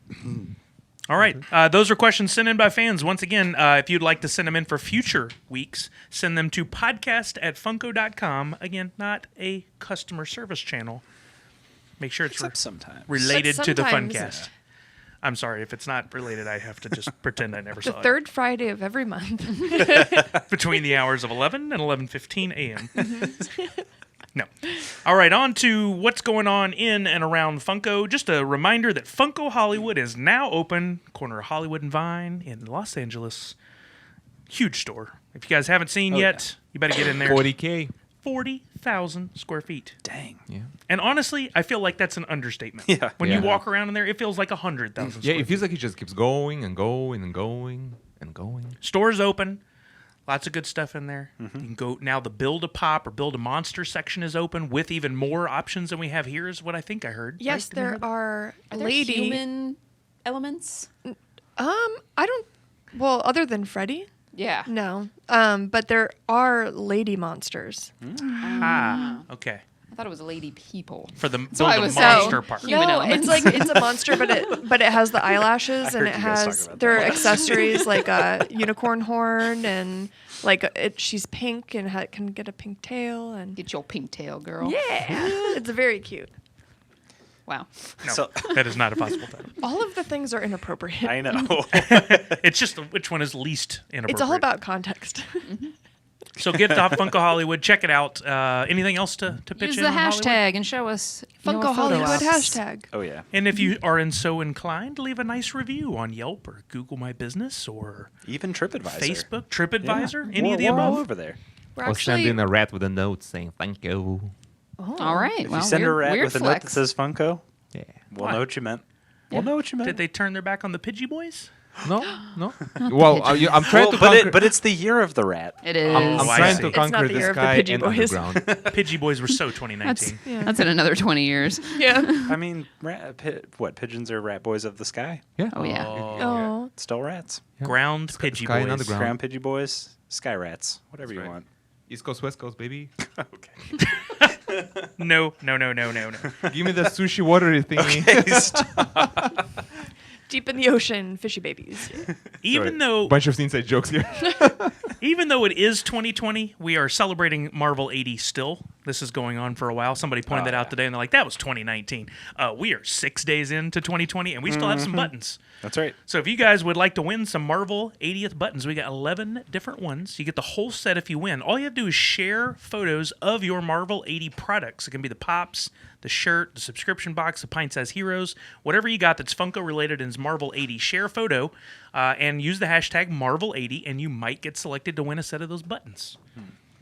All right. Those are questions sent in by fans. Once again, if you'd like to send them in for future weeks, send them to podcast@funko.com. Again, not a customer service channel. Make sure it's Except sometimes. related But to the sometimes- Funcast. I'm sorry. If it's not related, I have to just pretend I never The saw third Friday of every month. it. Between the hours of 11 and 11:15 a.m. No. All right, on to what's going on in and around Funko. Just a reminder that Funko Hollywood is now open, corner of Hollywood and Vine in Los Angeles. Huge store. If you guys haven't seen yet, you better get in there. 40K. 40,000 square feet. Dang. Yeah. And honestly, I feel like that's an understatement. Yeah. When you Yeah. walk around in there, it feels like 100,000 Yeah, square it feels like it just keeps going and going and going and going. Store's open. Lots of good stuff in there. Mm-hmm. You can go now. The Build a Pop or Build a Monster section is open with even more options than we have here. Is what I think I heard. Yes, right? there are Are there lady. human elements? I don't. Well, other than Freddy, Yeah. no. But there are lady monsters. Ah, okay. I thought it was lady people. For the So Build I a was Monster so- part. Human no, elements. it's like it's a monster, but it has the eyelashes and heard it you guys has talk about there are that. accessories like a unicorn horn and like she's pink and can get a pink tail and Get your pink tail, girl. yeah, it's very cute. Wow. No, So- that is not a possible title. All of the things are inappropriate. I know. It's just which one is least inappropriate. It's all about context. So get to Funko Hollywood. Check it out. Anything else to pitch Use in the on Hollywood? hashtag and show us your Funko photo Hollywood ops. hashtag. Oh yeah. And if you are so inclined, leave a nice review on Yelp or Google My Business or Even TripAdvisor. Facebook, TripAdvisor, Yeah. any We're- of the we're all above. over there. We're Or send actually in a rat with a note saying thank you. All right. If well, you send weird, a rat weird with a flex. note that says Funko, Yeah. we'll Why? know what you meant. We'll know what you meant. Did they turn their back on the Pidgey Boys? No, no. Well, I'm trying Well, to but conquer. but it's the year of the rat. It is. I'm Oh, I trying see. to It's conquer not the the year of the sky Pidgey and boys. underground. Pidgey Boys were so 2019. Yeah. That's in another 20 years. yeah. I mean, pigeons are rat boys of the sky. Yeah. Oh, yeah. Oh. Still rats. Ground Pidgey Sky and Boys. underground. Ground Pidgey boys, sky rats, whatever you right. want. East Coast, West Coast, baby. Okay. No. Give me the sushi watery thingy. Okay, stop. Deep in the ocean, fishy babies. Even though Bunch of inside jokes here. Even though it is 2020, we are celebrating Marvel 80 still. This is going on for a while. Somebody pointed that out today, and they're like, that was 2019. We are 6 days into 2020, and we still have some buttons. That's right. So if you guys would like to win some Marvel 80th buttons, we got 11 different ones. You get the whole set if you win. All you have to do is share photos of your Marvel 80 products. It can be the pops, the shirt, the subscription box, the pint-sized heroes, whatever you got that's Funko-related and is Marvel 80. Share a photo and use the hashtag Marvel80, and you might get selected to win a set of those buttons.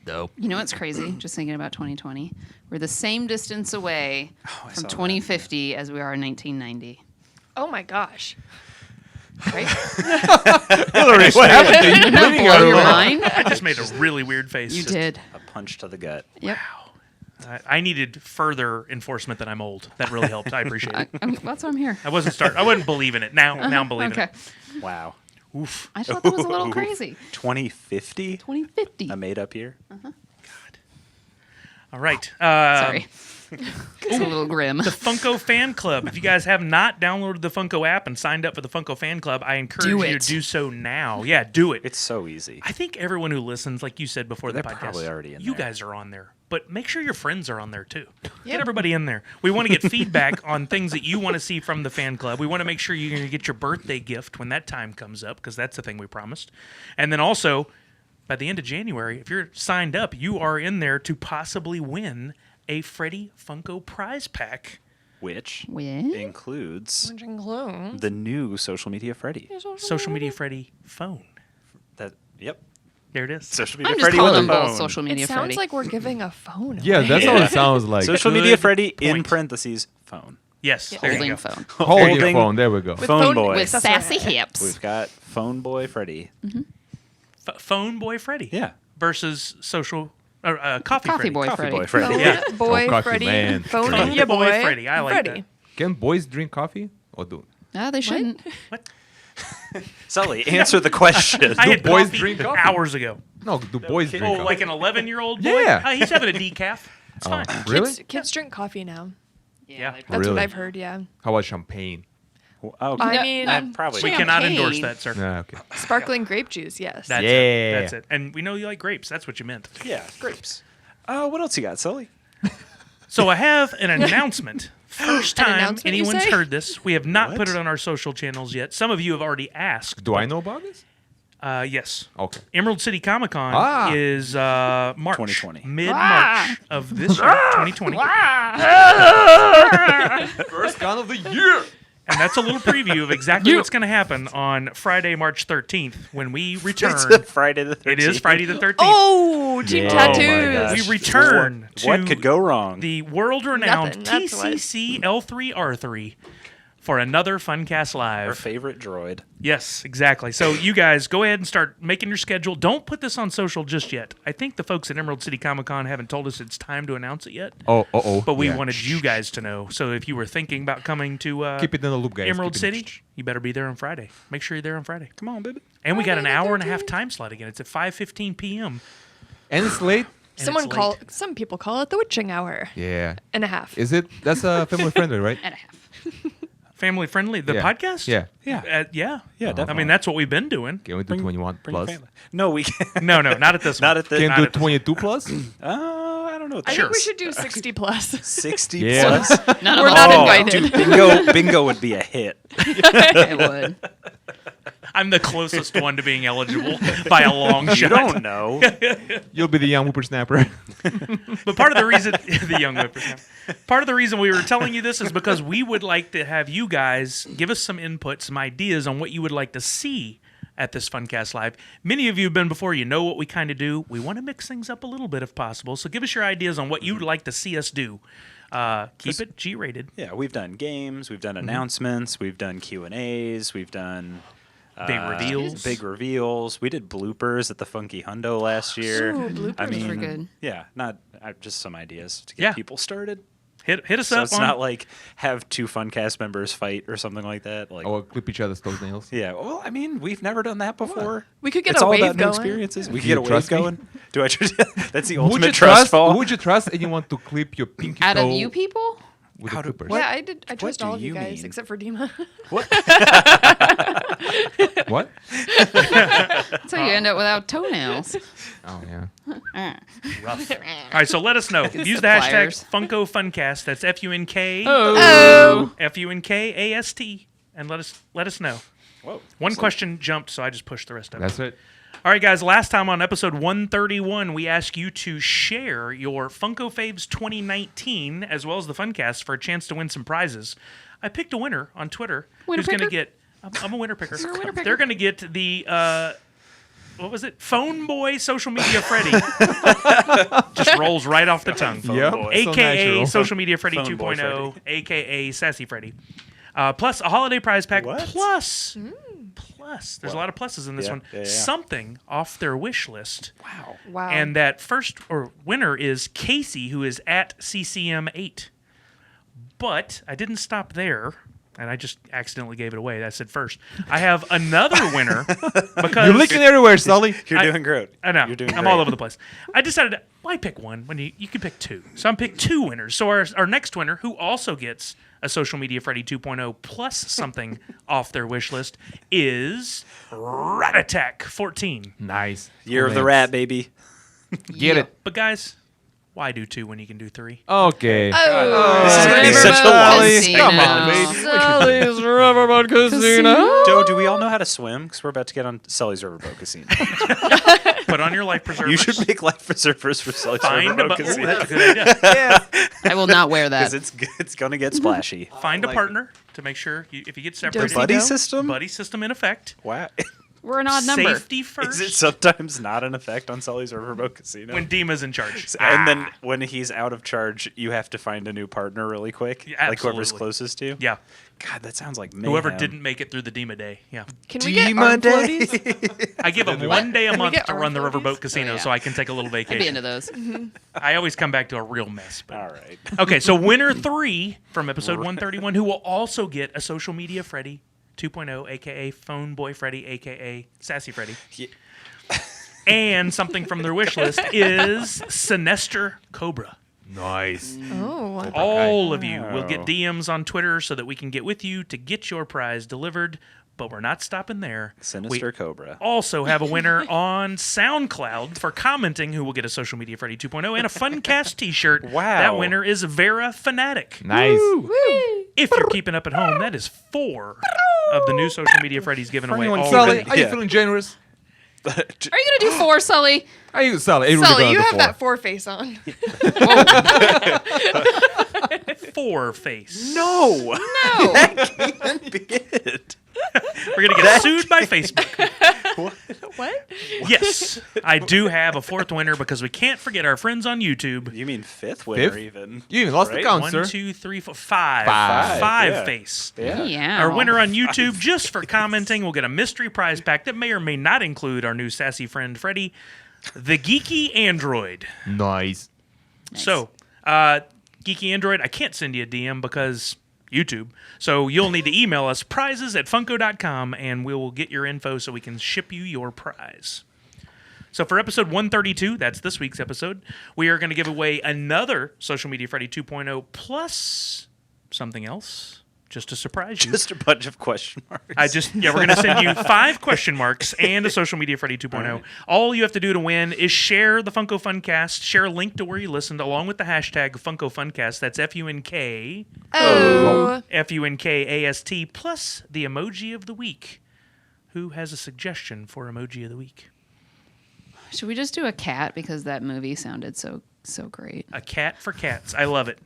Dope. You know what's crazy? Just thinking about 2020. We're the same distance away I from saw that. 2050 as we are in 1990. Oh my gosh. Right? Hillary, what happened to you? Did that blow your mind? I just made a really weird face. You did. A punch to the gut. Yep. I needed further enforcement that I'm old. That really helped. I appreciate it. That's why I'm here. I wasn't believing it. Now I'm believing Okay. it. Wow. Oof. I thought that was a little crazy. 2050? 2050. A made up year? All right. Sorry. It's a little grim. The Funko Fan Club. If you guys have not downloaded the Funko app and signed up for the Funko Fan Club, I encourage Do you it. to do so now. Yeah, do it. It's so easy. I think everyone who listens, like you said before the They're podcast, probably already in you there. guys are on there. But make sure your friends are on there too. Get Yep. everybody in there. We want to get feedback on things that you want to see from the fan club. We want to make sure you're going to get your birthday gift when that time comes up, because that's the thing we promised. And then also, by the end of January, if you're signed up, you are in there to possibly win a Freddy Funko prize pack. Which When? includes Which includes the new Social Media Freddy. Social Media Freddy phone. Yep. There it is. Social Media I'm just Freddy calling with them a both phone. social media It sounds Freddy. like we're giving a phone. Yeah, away. that's how it sounds like. Social Good Media Freddy in point. parentheses phone. Yes, there you Holding go. phone. Hold your Holding phone. There we go. With phone boy. With sassy hips. We've got Phone Boy Freddy. Phone Boy Freddy. Yeah. versus social Coffee Coffee Freddy. boy Coffee Freddy. Boy Freddy. Phone Yeah. boy cocky Freddy. man. Phone Coffee ya boy boy Freddy. I like Freddy. that. Can boys drink coffee? Or do? No, they shouldn't. Sully, answer the question. I had boys coffee drink coffee? hours ago. No, do boys drink Oh, coffee? like an 11-year-old boy? Yeah. He's having a decaf. It's fine. Really? Kids drink coffee now. Yeah. That's Really? what I've heard. Yeah. How about champagne? Oh, I No, mean, I'd probably. We cannot Champagne. endorse that, sir. Ah, okay. sparkling grape juice. Yes. That's Yeah. it. That's it. And we know you like grapes. That's what you meant. Yeah, grapes. What else you got, Sully? So I have an announcement. First An time announcement, you anyone's say? heard this. We have not What? put it on our social channels yet. Some of you have already asked. Do I know about this? Yes. Okay. Emerald City Comic Con Ah. is March. 2020. Mid-March of this year, 2020. First con of the year. And that's a little preview of exactly what's going to happen on Friday, March 13th, when we return. It's Friday the 13th. It is Friday the 13th. Oh, team Yeah. tattoos. Oh my gosh. We return to What could go wrong? the world-renowned Nothing, that's what- TCC L3R3 for another Funcast Our Live. favorite droid. Yes, exactly. So you guys go ahead and start making your schedule. Don't put this on social just yet. I think the folks at Emerald City Comic Con haven't told us it's time to announce it yet. Oh. But we Yeah. wanted you guys to know. So if you were thinking about coming to Keep it in the loop, guys. Emerald Keep it- City, you better be there on Friday. Make sure you're there on Friday. Come on, baby. And we got an hour and a half time slot again. It's at 5:15 p.m. And it's late. it's Some people call it the witching hour Yeah. and a half. Is it? That's family friendly, right? And a half. Family friendly. The Yeah. podcast? Yeah. Yeah. Yeah. Yeah, I definitely. mean, that's what we've been doing. Can we do 21 Bring your plus? family. No, we can't. No, not at this one. Not at the. Can Not do at this- 22 plus? I don't know. I Sure. think we should do 60 plus. 60 Yeah. plus. None We're of not us. invited. Dude, bingo would be a hit. It would. I'm the closest one to being eligible by a long shot. You don't know. You'll be the young whippersnapper. But part of the reason the young whippersnapper. Part of the reason we were telling you this is because we would like to have you guys give us some input, some ideas on what you would like to see at this Funcast Live. Many of you have been before. You know what we kind of do. We want to mix things up a little bit if possible. So give us your ideas on what you would like to see us do. Keep it G-rated. Yeah, we've done games, we've done announcements, we've done Q&As, we've done Big reveals. Big reveals. We did bloopers at the Funky Hundo last year. Ooh, bloopers I mean, were good. Yeah, not just some ideas to get Yeah. people started. Hit us So up it's on not like have two Funcast members fight or something like that. Like, Or clip each other's toenails. yeah. Well, I mean, we've never done that before. We could get it's a all wave about new going. experiences. We Do could you get a wave trust me? going. Do I trust? That's the Would you ultimate trust fall. Would you trust anyone to clip your pinky Out toe of you people? with How the do- clippers? what? Yeah, I did. I trust do all of you you guys mean? except for Dima. What? That's how you end up without toenails. Oh, yeah. All right, so let us know. Use the hashtag Suppliers. Funko Funcast. That's FUNK. Oh. FUNKAST, and let us know. Whoa. One question jumped, so I just pushed the rest of it. That's it. All right, guys. Last time on episode 131, we asked you to share your Funko Faves 2019 as well as the Funcast for a chance to win some prizes. I picked a winner on Twitter Winner who's going to picker? get. I'm a winner picker. You're a winner picker. They're going to get the. What was it? Phone Boy Social Media Freddy. Just rolls right off the tongue. Yep. boy. So AKA natural. Social Media Freddy Phone Boy 2.0, AKA Sassy Freddy. Plus a holiday prize pack, What? plus plus. There's a lot of pluses in this Yeah, one. yeah, yeah. Something off their wish list. Wow. Wow. And that first or winner is Casey, who is at CCM8. But I didn't stop there, and I just accidentally gave it away. I said first. I have another winner because You're licking everywhere, Sully. You're doing great. I know. You're doing I'm great. all over the place. I decided, why pick one when you can pick two? So I'm picked two winners. So our next winner, who also gets a Social Media Freddy 2.0 plus something off their wish list, is Rat Attack 14. Nice. Year of the Comments. rat, baby. Get it. But guys, why do two when you can do three? Okay. This is gonna be such a long Casino. Come on, baby. Sully's Riverboat Casino. Joe, do we all know how to swim? Because we're about to get on Sully's Riverboat Casino. Put on your life preservers. You should make life preservers for Sully's find a Riverboat boat. Casino. That's a good idea. I will not wear that. Because it's gonna get splashy. Find a partner to make sure if you get The separated. Buddy buddy system? Buddy system in effect. Wow. We're an odd number. Safety first. Is it sometimes not an effect on Sully's Riverboat Casino? when Dima's in charge. And then when he's out of charge, you have to find a new partner really quick. Yeah, like whoever's absolutely. closest to you. Yeah. God, that sounds like mayhem. Whoever didn't make it through the Dima day. Yeah. Can we get Dima arm Day. floaties? I give them one day a Can we month get to arm run the floaties? Riverboat Casino Oh, yeah. so I can take a little I'd be vacation. into those. I always come back to a real mess. But. All right. Okay, so winner 3 from episode 131, who will also get a Social Media Freddy 2.0, a.k.a. Phone Boy Freddy, a.k.a. Sassy Freddy. Yeah. And something from their wish list is Sinestro Cobra. Nice. Oh, All of you will get Oh. DMs on Twitter so that we can get with you to get your prize delivered, but we're not stopping there. Sinister Cobra. Also have a winner on SoundCloud for commenting who will get a Social Media Freddy 2.0 and a Funcast t-shirt. Wow. That winner is Vera Fanatic. Nice. If you're keeping up at home, that is 4 of the new Social Media Freddy's given away Sully, already. are you Yeah. feeling generous? Are you going to do 4, Sully? Are you, Sully? Are you Sully, really you gonna have do that four? 4 face on. 4 face. No. No. Can't be it. We're going to get sued by Facebook. What? Yes, I do have a 4th winner because we can't forget our friends on YouTube. You mean fifth winner Fifth? even? You even lost the Right? count, 1, sir. 2, 3, 4, 5. Five, 5 yeah. face. Yeah. Yeah. Our winner on YouTube, just for commenting, will get a mystery prize pack that may or may not include our new sassy friend Freddy, the Geeky Android. Nice. So, Geeky Android, I can't send you a DM because YouTube. So you'll need to email us prizes@funko.com and we will get your info so we can ship you your prize. So for episode 132, that's this week's episode, we are going to give away another Social Media Freddy 2.0 plus something else just to surprise you. Just a bunch of question marks. We're going to send you 5 question marks and a Social Media Freddy 2.0. All you have to do to win is share the Funko Funkast, share a link to where you listened, along with the hashtag Funko Funkast. That's FUNK, Oh. FUNKAST, plus the emoji of the week. Who has a suggestion for emoji of the week? Should we just do a cat because that movie sounded so great? A cat for cats. I love it.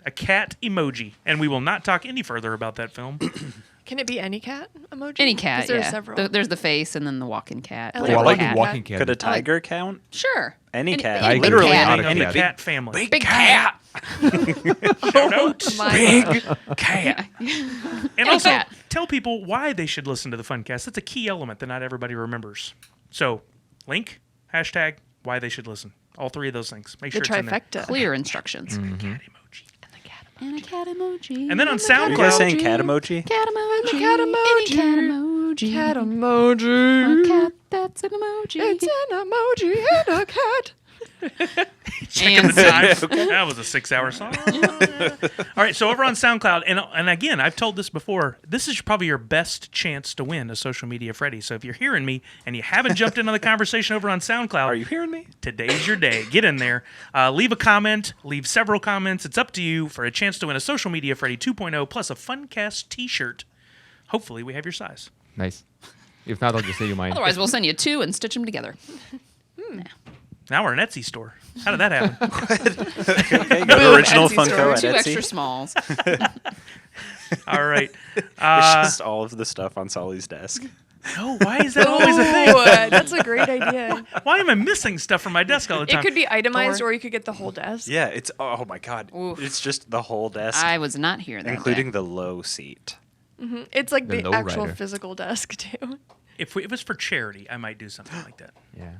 A cat emoji. And we will not talk any further about that film. Can it be any cat emoji? Any 'Cause cat, There's yeah. several. There's the face and then the walking cat. I Oh, like I Never like cat. the walking cat. Could a tiger count? Sure. Any cat. Any Literally cat. Beginning any of the cat. cat family. Big cat. Shout out. My Cat. And Any also, cat. tell people why they should listen to the Funcast. That's a key element that not everybody remembers. So, link, hashtag, why they should listen. All 3 of those things. Make the sure it's in there. trifecta. Clear instructions. Cat emoji. And a cat emoji. And then on and a SoundCloud- Are you guys saying cat emoji? Cat emoji. cat Any emoji. cat emoji. Cat emoji. A cat that's an emoji. It's an emoji and a cat. Checking And the time. That was a 6-hour song. All right, so over on SoundCloud, and again, I've told this before, this is probably your best chance to win a Social Media Freddy. So if you're hearing me and you haven't jumped into the conversation over on SoundCloud, Are you hearing me? today's your day. Get in there. Leave a comment. Leave several comments. It's up to you for a chance to win a Social Media Freddy 2.0 plus a Funcast t-shirt. Hopefully we have your size. Nice. If not, I'll just say you mine. Otherwise, we'll send you 2 and stitch them together. Now we're an Etsy store. How did that happen? Okay, go to Original Etsy Funko store. at 2 Etsy. extra smalls. All right. It's just all of the stuff on Sully's desk. No, why is that always a thing? Ooh, that's a great idea. Why am I missing stuff from my desk all the time? It could be itemized, Or- or you could get the whole desk. Yeah, it's oh my god. Oof. It's just the whole desk, I was not here that including day. the low seat. It's like The the actual lowrider. physical desk too. If it was for charity, I might do something like that. Yeah.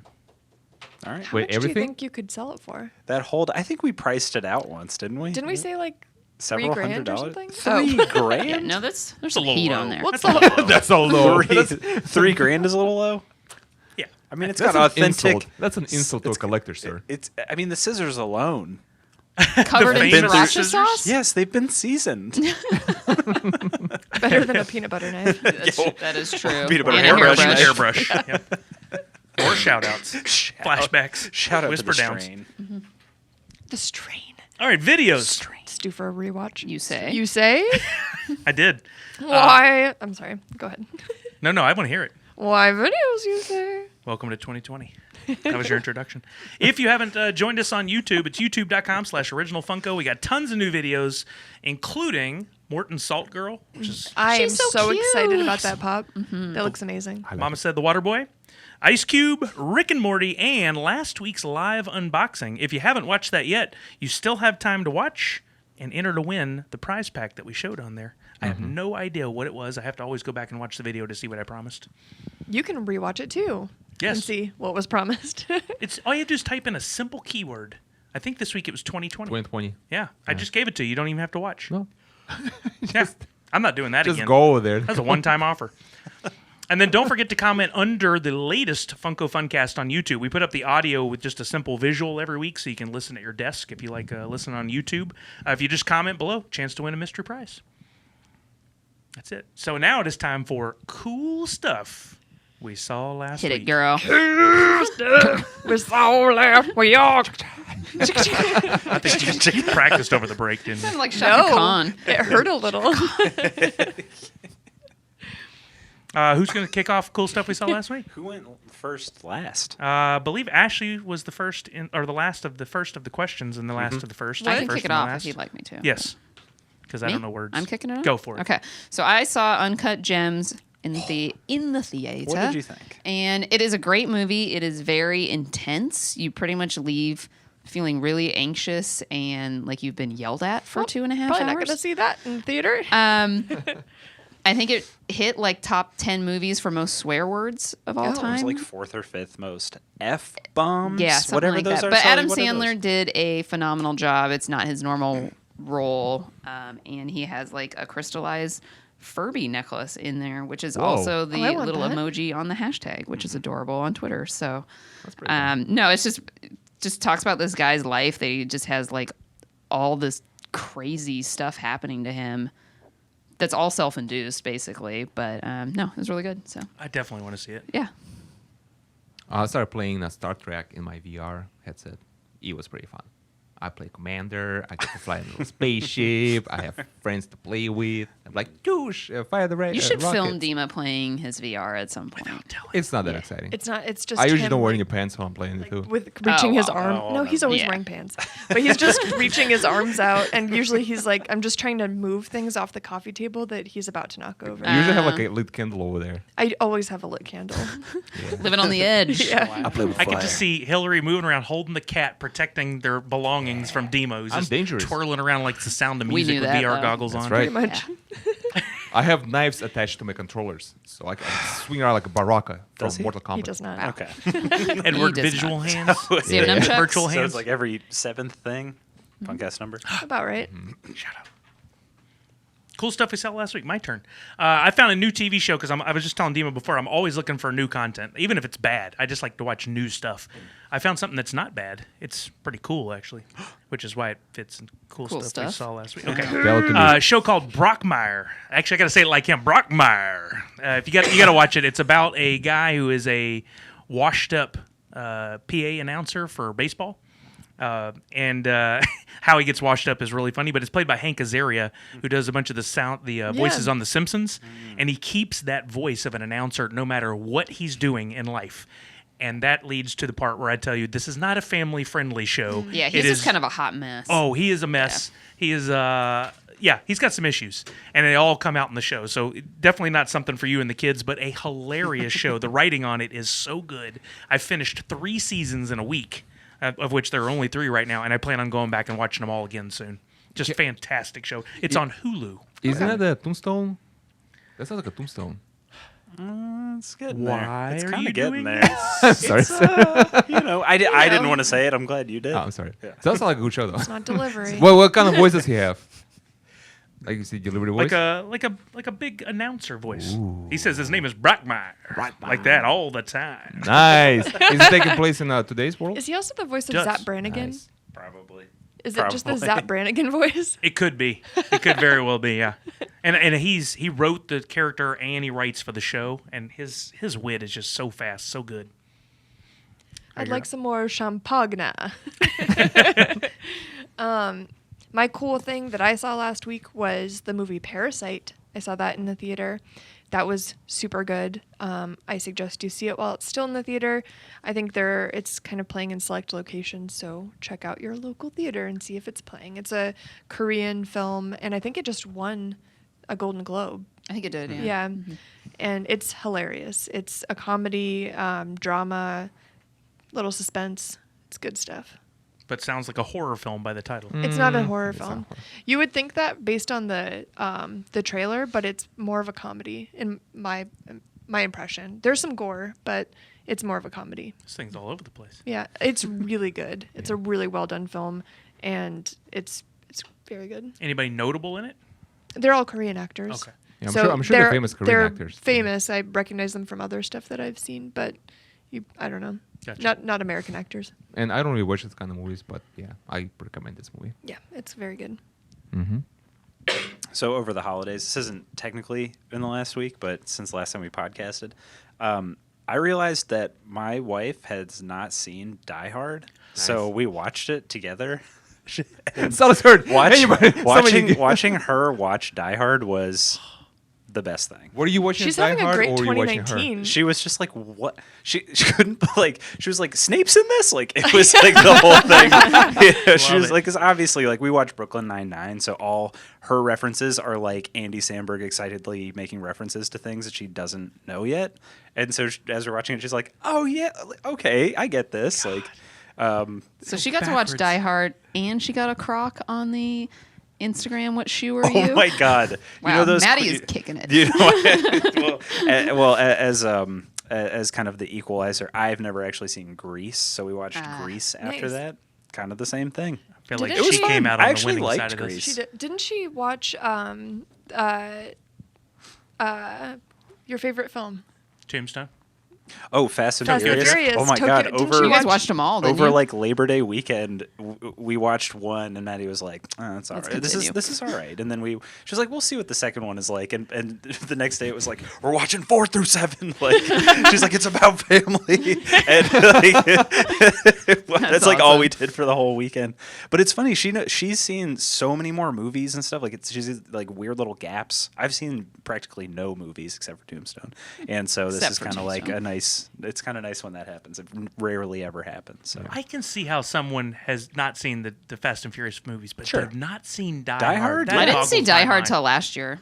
All right. How Wait, much do you everything? think you could sell it for? That hold, I think we priced it out once, didn't we? Didn't we say like Several $3,000 $100? or something? Three grand? Yeah, no, there's a some little heat low. on there. What's That's a little low. That's so low. $3,000 is a little low. Yeah. I mean, it's That's got an authentic. insult. That's an insult to a it's- collector, sir. It's. I mean, the scissors alone. Covered in famous sriracha scissors? sauce? Yes, they've been seasoned. Better than a peanut butter knife. That is true. Peanut butter And a hairbrush. Airbrush. Yep. Or shout-outs. Flashbacks. Shout out Whisper to the downs. strain. The strain. All right, videos. It's due for a rewatch. You say? You say? I did. Why? I'm sorry. Go ahead. No, I want to hear it. Why videos? You say? Welcome to 2020. That was your introduction. If you haven't joined us on YouTube, it's youtube.com/originalfunko. We got tons of new videos, including Morton's Salt Girl, which is I am She's so so cute. excited about that pop. That looks amazing. Mama Said the Water Boy, Ice Cube, Rick and Morty, and last week's live unboxing. If you haven't watched that yet, you still have time to watch and enter to win the prize pack that we showed on there. I have no idea what it was. I have to always go back and watch the video to see what I promised. You can rewatch it too. Yes. And see what was promised. It's all you have to do is type in a simple keyword. I think this week it was 2020. 2020. Yeah, I just gave it to you. You don't even have to watch. No. Yeah, I'm not doing that Just again. go over there. That's a one-time offer. And then don't forget to comment under the latest Funko Funkast on YouTube. We put up the audio with just a simple visual every week, so you can listen at your desk if you like listen on YouTube. If you just comment below, chance to win a mystery prize. That's it. So now it is time for cool stuff we saw last Hit week. it, girl. We're so left. We are. I think you practiced over the break, didn't you? Sounded like Shaka Khan. It hurt a little. Who's going to kick off cool stuff we saw last week? Who went first last? I believe Ashley was the first or the last of the questions and the last of the first. I can first kick it and the off last. if you'd like me to. Yes, because I Me? don't know words. I'm kicking it off? Go for it. Okay. So I saw Uncut Gems in the theater. What did you think? And it is a great movie. It is very intense. You pretty much leave feeling really anxious and like you've been yelled at for 2.5 hours. Probably not going to see that in theater. I think it hit like top 10 movies for most swear words of all Oh. It It time. was like fourth or fifth most F bombs. Yeah, something whatever like those that. are. But Sully, Adam what are those? Sandler did a phenomenal job. It's not his normal role, and he has like a crystallized Furby necklace in there, which is Whoa. also the I want little that. emoji on the hashtag, which is adorable on Twitter. So, That's pretty cool. no, it's just talks about this guy's life. That he just has like all this crazy stuff happening to him. That's all self-induced, basically. But no, it was really good. So I definitely want to see it. yeah. I started playing Star Trek in my VR headset. It was pretty fun. I play Commander. I get to fly in a little spaceship. I have friends to play with. I'm like, douche, fire the You should film rockets." Dima playing his VR at some point. It's not that Yeah. exciting. It's not. It's just. I usually him, don't wear like, any pants while I'm playing it too. with reaching his wow. arm. Oh, No, no. he's always Yeah. wearing pants. But he's just reaching his arms out, and usually he's like, I'm just trying to move things off the coffee table that he's about to knock over. I usually have like a lit candle over there. I always have a lit candle. Living on the edge. Yeah. I play with I get to see Hillary moving around, holding the cat, protecting their belongings from Demo. Who's I'm just dangerous. twirling around like the sound of We music knew with that, VR though. goggles That's on. right. Pretty much. I have knives attached to my controllers, so I can swing around like a Baraka from Does he? Mortal Kombat. He does not. Okay. Edward He does visual not. hands. So you have nunchucks? Virtual So hands. it's like every seventh thing. Podcast number. About right. Shout out. Cool stuff we saw last week. My turn. I found a new TV show because I was just telling Dima before, I'm always looking for new content, even if it's bad. I just like to watch new stuff. I found something that's not bad. It's pretty cool, actually, which is why it fits in cool stuff we stuff. saw last week. Okay. Balcony. A show called Brockmire. Actually, I got to say it like him, Brockmire. If you got to watch it. It's about a guy who is a washed-up PA announcer for baseball. And how he gets washed up is really funny, but it's played by Hank Azaria, who does a bunch of the voices on The Simpsons, and he keeps that voice of an announcer no matter what he's doing in life. And that leads to the part where I tell you this is not a family-friendly show. Yeah, It he's is- just kind of a hot mess. Oh, he is a mess. He is he's got some issues, and they all come out in the show. So definitely not something for you and the kids, but a hilarious show. The writing on it is so good. I finished 3 seasons in a week, of which there are only 3 right now, and I plan on going back and watching them all again soon. Just fantastic show. It's on Hulu. Isn't that the Tombstone? That sounds like a Tombstone. It's getting Why there. It's are kind you of getting doing there. this? Sorry. I didn't want to say it. I'm glad you did. Oh, I'm sorry. Yeah. Sounds like a good show though. It's not delivery. Well, what kind of voice does he have? Like you see delivery voice? Like a big announcer voice. He says his name is Brockmeyer. Like that all the time. Nice. Is it taking place in today's world? Is he also the voice of Does. Zap Brannigan? Nice. Probably. Is it just the Probably. Zap Brannigan voice? It could be. It could very well be, yeah. And he wrote the character and he writes for the show, and his wit is just so fast, so good. I'd like some more champagne. My cool thing that I saw last week was the movie Parasite. I saw that in the theater. That was super good. I suggest you see it while it's still in the theater. I think it's kind of playing in select locations, so check out your local theater and see if it's playing. It's a Korean film, and I think it just won a Golden Globe. I think it did. Yeah. Yeah. And it's hilarious. It's a comedy, drama, little suspense. It's good stuff. But sounds like a horror film by the title. It's not a horror it's not film. horror. You would think that based on the trailer, but it's more of a comedy in my impression. There's some gore, but it's more of a comedy. This thing's all over the place. Yeah, it's really good. It's a really well done film, and it's very good. Anybody notable in it? They're all Korean actors. Okay. Yeah, I'm sure they're famous Korean they're actors. famous. I recognize them from other stuff that I've seen, but I don't know. Gotcha. Not American actors. And I don't really watch this kind of movies, but yeah, I recommend this movie. Yeah, it's very good. Mm-hmm. So over the holidays, this isn't technically in the last week, but since last time we podcasted, I realized that my wife has not seen Die Hard, so we watched it together. Sounds hurt. Watching her watch Die Hard was the best thing. What are you watching? She's Die having a Hard, great or were you watching her? 2019. She was just like, what? She couldn't, like, she was like, Snape's in this? Like, it was like the whole thing. Yeah, she was like, because obviously, like, we watch Brooklyn Nine-Nine, so all her references are like Andy Samberg excitedly making references to things that she doesn't know yet. And so as we're watching it, she's like, oh, yeah, okay, I get this. God. Like, So she got to watch Die Hard, and she got a crock on the Instagram. What shoe are you? oh my God. Wow, You know those Maddie is kicking it. You know, as kind of the equalizer, I've never actually seen Grease, so we watched Grease after Nice. that. Kind of the same thing. I feel like Didn't she she- came out I on the actually winning liked side of Grease. this. Didn't she watch your favorite film? Tombstone. Oh, Fast and Fast and Furious. Furious. Oh my Tokyo- God! didn't Over she You guys watch- watched them all, didn't over you? like Labor Day weekend, we watched one, and Maddie was like, "It's all Let's right. continue. This is all right." And then she was like, "We'll see what the second one is like." And the next day it was like, "We're watching 4 through 7." Like she's like, "It's about family," and like, that's like all we did for the whole weekend. But it's funny. She's seen so many more movies and stuff. Like she's like weird little gaps. I've seen practically no movies except for Tombstone, and so this Except is for kind of like Tombstone. a nice. It's kind of nice when that happens. It rarely ever happens. So. I can see how someone has not seen the Fast and Furious movies, but Sure. they've not seen Die Die Hard. Hard? That I didn't see boggles Die my Hard mind. till last year.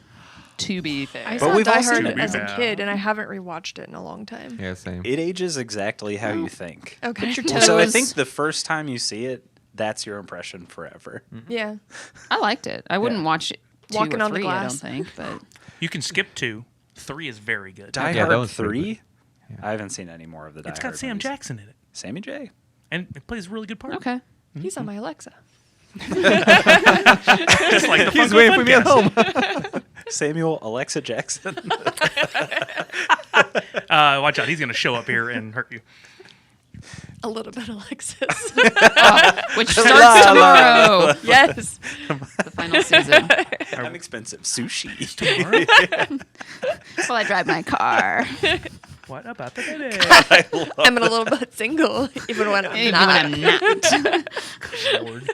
To be fair, I But saw we've all Die seen Hard it. as a Yeah. kid, and I haven't rewatched it in a long time. Yeah, same. It ages exactly how you think. Okay. your Well, so I toes. think the first time you see it, that's your impression forever. Yeah. I liked it. I wouldn't Yeah. watch it 2 Walking or on the 3, I don't glass. think, but You can skip 2. 3 is very good. Die Yeah, that Hard was pretty 3? I haven't seen any more of the Die It's Hard got Sam movies. Jackson in it, Sammy J. and it plays a really good part. okay. He's on my Alexa. Just like the He's Funko waiting for me at Funkast. home. Samuel Alexa Jackson. Watch out, he's gonna show up here and hurt you. A little bit Alexis. Which starts tomorrow. Yes. The final season. I'm expensive. Sushi. Well, I drive my car. What about the baby? I'm a little bit single, even when I'm Even not. when I'm not. Lord.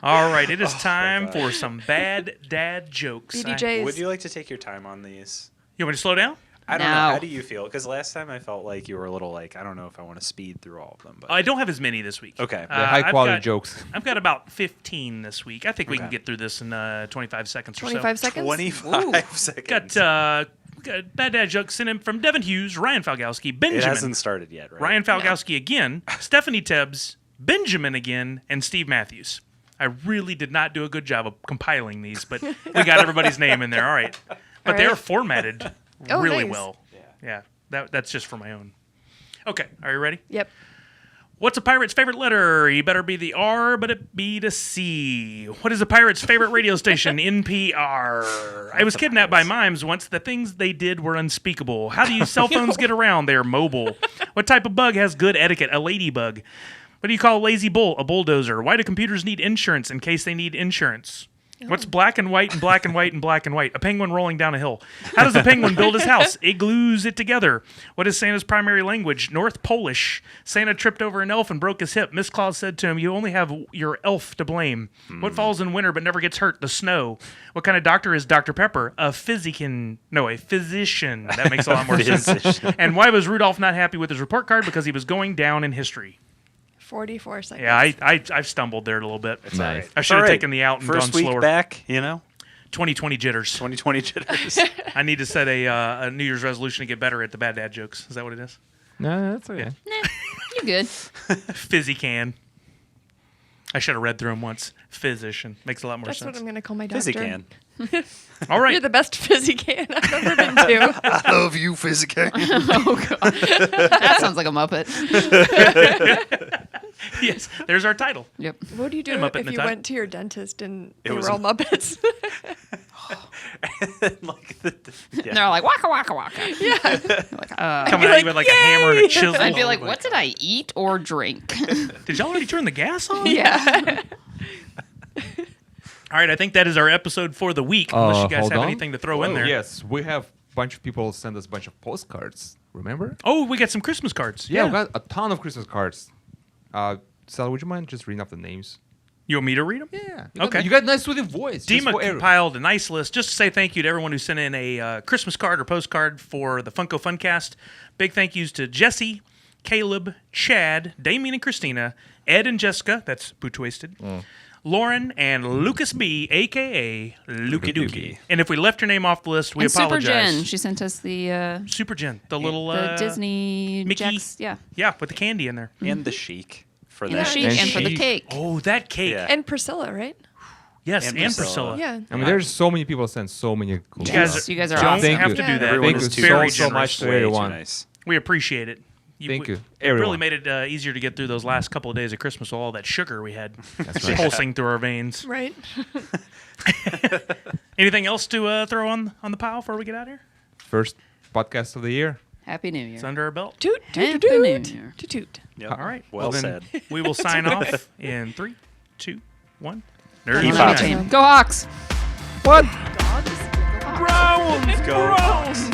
All right, it is Oh, time God. for some bad dad jokes. BDJs. Would you like to take your time on these? You want me to slow down? I don't know. No. How do you feel? Because last time I felt like you were a little like, I don't know if I want to speed through all of them. But I don't have as many this week. Okay. They're high quality I've got- jokes. I've got about 15 this week. I think we can Okay. get through this in 25 seconds or 25 so. seconds? 25 seconds. Got bad dad jokes sent in from Devin Hughes, Ryan Falgowski, it Benjamin, hasn't started yet, right? Ryan Falgowski again, Stephanie Tebbs, Benjamin again, and Steve Matthews. I really did not do a good job of compiling these, but we got everybody's name in there. All right. but All they're right. formatted Oh, really nice. well. Yeah, that's just for my own. Okay, are you ready? Yep. What's a pirate's favorite letter? You better be the R, but it be the C. What is a pirate's favorite radio station? NPR. I was kidnapped by mimes once. The things they did were unspeakable. How do you cell phones get around? They're mobile. What type of bug has good etiquette? A ladybug. What do you call a lazy bull? A bulldozer. Why do computers need insurance in case they need insurance? What's black and white and black and white and black and white? A penguin rolling down a hill. How does a penguin build his house? It glues it together. What is Santa's primary language? North Polish. Santa tripped over an elf and broke his hip. Miss Claus said to him, "You only have your elf to blame." What falls in winter but never gets hurt? The snow. What kind of doctor is Dr. Pepper? A physician. No, a physician. That makes a lot more sense. And why was Rudolph not happy with his report card? Because he was going down in history. 44 seconds. Yeah, I've stumbled there a little bit. It's all right. I should have It's all right. taken the out and First gone week slower. back, you know, 2020 jitters. 2020 jitters. I need to set a New Year's resolution to get better at the bad dad jokes. Is that what it is? No, that's okay. You good? Fizzican. I should have read through them once. Physician. Makes a lot more That's what sense. I'm going to call my doctor. Fizzican. All right. You're the best Fizzican I've ever been to. I love you, Fizzican. Oh god, that sounds like a Muppet. Yes, there's our title. Yep. What do you do Get 'em up in if the you time. went to your dentist and they was were all Muppets? Like the, And they're all like waka waka waka. yeah. Coming at you with like a hammer and a chisel. I'd be like, what did I eat or drink? Did y'all already turn the gas on? Yeah. All right, I think that is our episode for the week. Unless you guys Hold have on. anything to throw in Oh, there. Yes, we have a bunch of people send us a bunch of postcards. Remember? Oh, we got some Christmas cards. Yeah, we got a ton of Christmas cards. Sal, would you mind just reading off the names? You want me to read them? Yeah. Okay. You got a nice soothing voice. just Dima for every- compiled a nice list just to say thank you to everyone who sent in a Christmas card or postcard for the Funko Funkast. Big thank yous to Jesse, Caleb, Chad, Damien and Christina, Ed and Jessica, that's Boot Wasted, Lauren, and Lucas B, a.k.a. Lukey Dookie. And if we left your name off the list, we And Super apologize. Jen, she sent us the Super Jen, the little Disney Mickey. Jax, yeah, Yeah, with the candy in there. and the chic for and the that. sheet And and for the sheet. cake. Oh, that cake. Yeah. And Priscilla, right? Yes, And and Priscilla. Priscilla. Yeah. I mean, there's so many people send so many cool You guys, stuff. You guys are don't awesome. Thank have you. to do Yeah. that. Everyone Thank is you too very so generous. much to Way too everyone. nice. We appreciate it. Thank you, It really everyone. made it easier to get through those last couple of days of Christmas with all that sugar we had That's right. pulsing through our veins. Right. Anything else to throw on the pile before we get out of here? First podcast of the year. Happy New Year. It's under our belt. Toot, toot, Happy toot, New toot. Year. Toot, toot. Yep. All right. Well then said. We will sign off in 3, 2, 1. Nerds Keep Unite. popping. Go Hawks. What? Browns! Go. Browns!